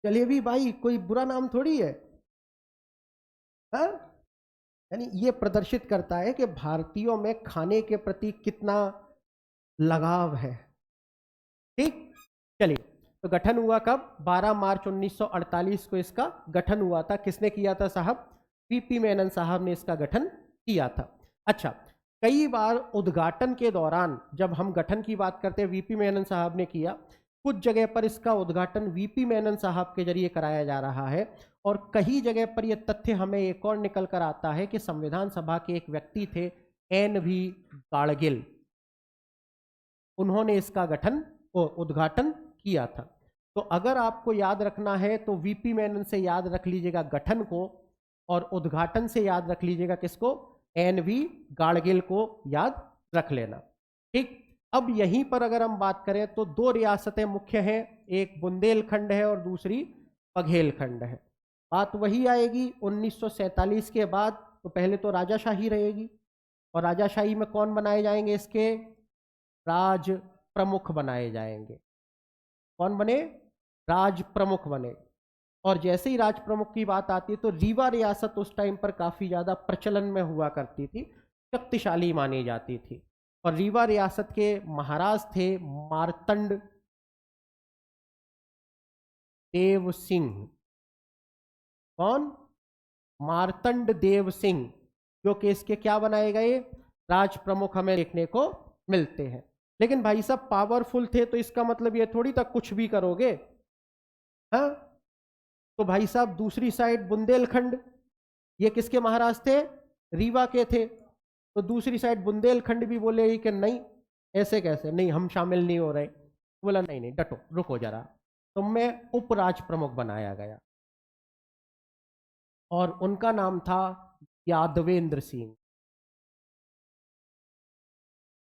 जलेबी भाई कोई बुरा नाम थोड़ी है। हाँ, यानी ये प्रदर्शित करता है कि भारतीयों में खाने के प्रति कितना लगाव है। ठीक, चलिए, तो गठन हुआ कब? 12 मार्च 1948 को इसका गठन हुआ था। किसने किया था साहब? वीपी मेनन साहब ने इसका गठन किया था। अच्छा, कई बार उद्घाटन के दौरान जब हम गठन की बात करते हैं, वीपी मेनन साहब ने किया, कुछ जगह पर इसका उद्घाटन वीपी मेनन साहब के जरिए कराया जा रहा है, और कई जगह पर यह तथ्य हमें एक और निकल कर आता है कि संविधान सभा के एक व्यक्ति थे, एन.वी. गाड़गिल, उन्होंने इसका गठन उद्घाटन किया था। तो अगर आपको याद रखना है तो वीपी मेनन से याद रख लीजिएगा गठन को, और उद्घाटन से याद रख लीजिएगा किसको? एन.वी. गाड़गिल को याद रख लेना। ठीक, अब यहीं पर अगर हम बात करें तो दो रियासतें मुख्य हैं, एक बुंदेलखंड है और दूसरी बघेलखंड है। बात वही आएगी 1947 के बाद। तो पहले तो राजाशाही रहेगी, और राजाशाही में कौन बनाए जाएंगे? इसके राज प्रमुख बनाए जाएंगे। कौन बने? राज प्रमुख बने। और जैसे ही राज प्रमुख की बात आती है तो रीवा रियासत उस टाइम पर काफी ज्यादा प्रचलन में हुआ करती थी, शक्तिशाली मानी जाती थी। और रीवा रियासत के महाराज थे मार्तंड देव सिंह। कौन? मार्तंड देव सिंह, जो कि इसके क्या बनाए गए? राज प्रमुख हमें देखने को मिलते हैं। लेकिन भाई साहब पावरफुल थे तो इसका मतलब ये थोड़ी तक कुछ भी करोगे, हाँ? तो भाई साहब दूसरी साइड बुंदेलखंड, ये किसके महाराज थे? रीवा के थे। तो दूसरी साइड बुंदेलखंड भी बोले कि नहीं, ऐसे कैसे, नहीं हम शामिल नहीं हो रहे। बोला नहीं नहीं डटो, रुको जरा। तो मैं उपराज प्रमुख बनाया गया और उनका नाम था यादवेंद्र सिंह।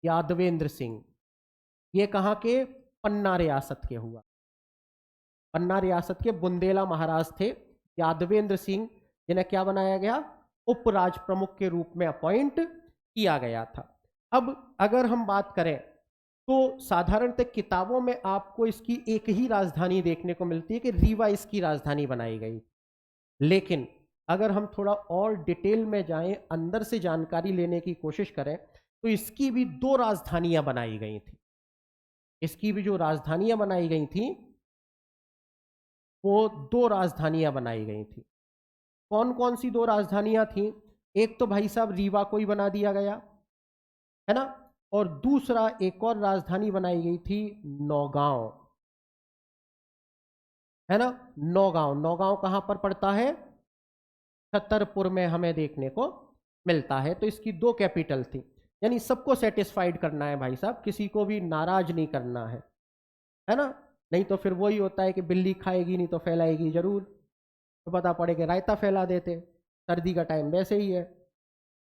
यादवेंद्र सिंह ये कहां के? पन्ना रियासत के हुआ। पन्ना रियासत के बुंदेला महाराज थे यादवेंद्र सिंह, जिन्हें क्या बनाया गया? उपराज प्रमुख के रूप में अपॉइंट किया गया था। अब अगर हम बात करें तो साधारणतः किताबों में आपको इसकी एक ही राजधानी देखने को मिलती है कि रीवा इसकी राजधानी बनाई गई। लेकिन अगर हम थोड़ा और डिटेल में जाएं, अंदर से जानकारी लेने की कोशिश करें, तो इसकी भी दो राजधानियां बनाई गई थी। इसकी भी जो राजधानियां बनाई गई थी वो दो राजधानियां बनाई गई थी। कौन कौन सी दो राजधानियां थी? एक तो भाई साहब रीवा को ही बना दिया गया है ना, और दूसरा एक और राजधानी बनाई गई थी नौगांव, है ना। नौगांव, नौगांव कहां पर पड़ता है? छतरपुर में हमें देखने को मिलता है। तो इसकी दो कैपिटल थी, यानी सबको सेटिस्फाइड करना है भाई साहब, किसी को भी नाराज नहीं करना है ना। नहीं तो फिर वही होता है कि बिल्ली खाएगी नहीं तो फैलाएगी जरूर, तो पता पड़े कि रायता फैला देते, सर्दी का टाइम वैसे ही है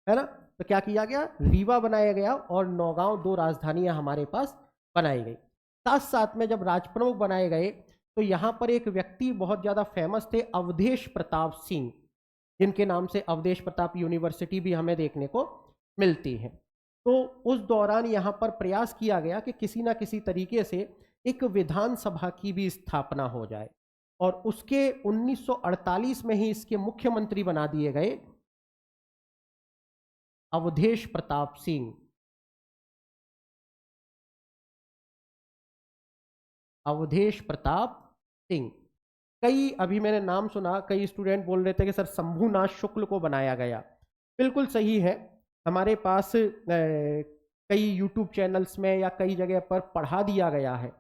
ना। तो क्या किया गया? रीवा बनाया गया और नौगांव, दो राजधानियां हमारे पास बनाई गई। साथ साथ में जब राजप्रमुख बनाए गए तो यहां पर एक व्यक्ति बहुत ज्यादा फेमस थे, अवधेश प्रताप सिंह, जिनके नाम से अवधेश प्रताप यूनिवर्सिटी भी हमें देखने को मिलती है। तो उस दौरान यहां पर प्रयास किया गया कि किसी ना किसी तरीके से एक विधानसभा की भी स्थापना हो जाए, और उसके 1948 में ही इसके मुख्यमंत्री बना दिए गए अवधेश प्रताप सिंह। अवधेश प्रताप सिंह। कई, अभी मैंने नाम सुना, कई स्टूडेंट बोल रहे थे कि सर शंभुनाथ शुक्ल को बनाया गया। बिल्कुल सही है, हमारे पास कई यूट्यूब चैनल्स में या कई जगह पर पढ़ा दिया गया है,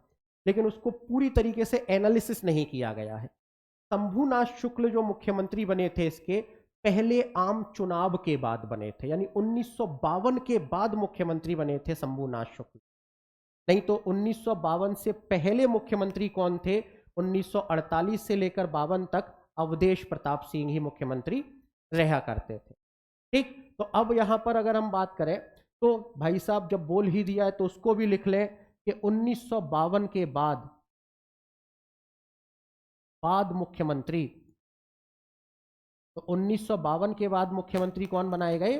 लेकिन उसको पूरी तरीके से एनालिसिस नहीं किया गया है। शंभुनाथ शुक्ल जो मुख्यमंत्री बने थे इसके पहले आम चुनाव के बाद बने थे, यानी 1952 के बाद मुख्यमंत्री बने थे शंभुनाथ शुक्ल। नहीं तो 1952 से पहले मुख्यमंत्री कौन थे? 1948 से लेकर 52 तक अवधेश प्रताप सिंह ही मुख्यमंत्री रहा करते थे। ठीक, तो अब यहां पर अगर हम बात करें तो भाई साहब जब बोल ही दिया है तो उसको भी लिख लें कि 1952 के बाद मुख्यमंत्री, तो 1952 के बाद मुख्यमंत्री कौन बनाए गए?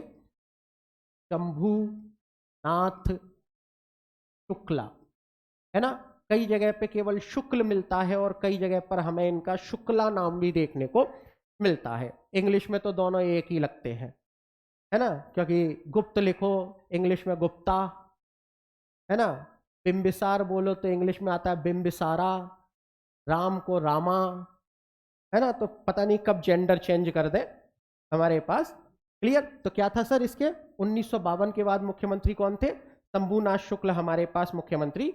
शंभुनाथ शुक्ला, है ना। कई जगह पे केवल शुक्ल मिलता है और कई जगह पर हमें इनका शुक्ला नाम भी देखने को मिलता है। इंग्लिश में तो दोनों एक ही लगते हैं, है ना, क्योंकि गुप्त लिखो इंग्लिश में गुप्ता, है ना। बिंबिसार बोलो तो इंग्लिश में आता है बिंबिसारा, राम को रामा, है ना। तो पता नहीं कब जेंडर चेंज कर दे हमारे पास। क्लियर? तो क्या था सर इसके 1952 के बाद मुख्यमंत्री कौन थे? शंभुनाथ शुक्ल हमारे पास मुख्यमंत्री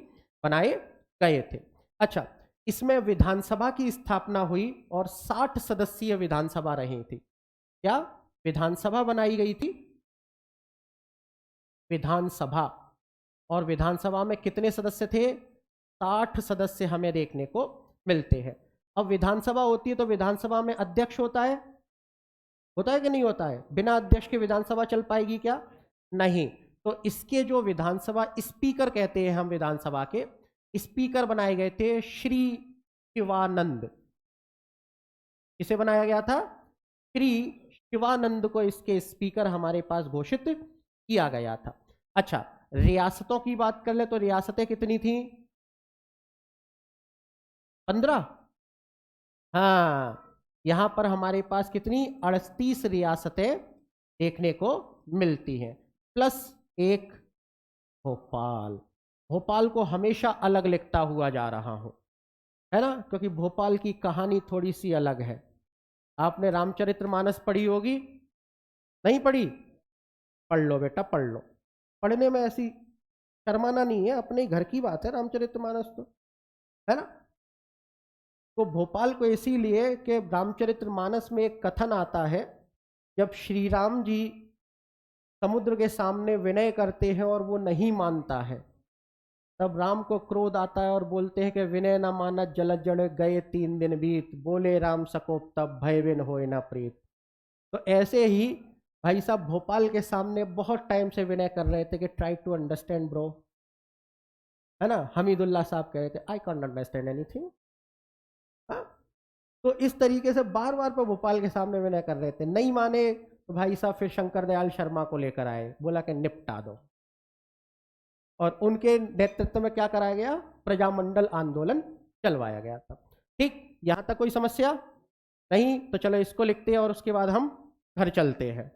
बनाए गए थे। अच्छा, इसमें विधानसभा की स्थापना हुई और 60 सदस्यीय विधानसभा रही थी। क्या विधानसभा बनाई गई थी? विधानसभा, और विधानसभा में कितने सदस्य थे? 60 सदस्य हमें देखने को मिलते हैं। अब विधानसभा होती है तो विधानसभा में अध्यक्ष होता है कि नहीं होता है? बिना अध्यक्ष के विधानसभा चल पाएगी क्या? नहीं। तो इसके जो विधानसभा स्पीकर कहते हैं हम, विधानसभा के स्पीकर बनाए गए थे श्री शिवानंद। किसे बनाया गया था? श्री शिवानंद को इसके स्पीकर हमारे पास घोषित किया गया था। अच्छा, रियासतों की बात कर ले तो रियासतें कितनी थी? 15। हाँ, यहाँ पर हमारे पास कितनी 38 रियासतें देखने को मिलती हैं, प्लस एक भोपाल। भोपाल को हमेशा अलग लिखता हुआ जा रहा हूं, है ना, क्योंकि भोपाल की कहानी थोड़ी सी अलग है। आपने रामचरितमानस पढ़ी होगी, नहीं पढ़ी? पढ़ लो बेटा, पढ़ लो। पढ़ने में ऐसी शर्माना नहीं है, अपने घर की बात है रामचरितमानस तो, है ना। तो भोपाल को इसीलिए कि रामचरितमानस में एक कथन आता है, जब श्री राम जी समुद्र के सामने विनय करते हैं और वो नहीं मानता है, तब राम को क्रोध आता है और बोलते हैं कि विनय न मानत जल जड़ गए 3 दिन बीत, बोले राम सकोप तब भय बिन होए न प्रीत। तो ऐसे ही भाई साहब भोपाल के सामने बहुत टाइम से विनय कर रहे थे कि ट्राई टू अंडरस्टैंड ब्रो, है ना। हमीदुल्लाह साहब कह रहे थे आई कॉन्ट अंडरस्टैंड एनीथिंग। तो इस तरीके से बार बार पर भोपाल के सामने विनय कर रहे थे, नहीं माने तो भाई साहब फिर शंकर दयाल शर्मा को लेकर आए, बोला कि निपटा दो, और उनके नेतृत्व में क्या कराया गया, प्रजामंडल आंदोलन चलवाया गया था। ठीक, यहां तक कोई समस्या नहीं? तो चलो इसको लिखते हैं और उसके बाद हम घर चलते हैं।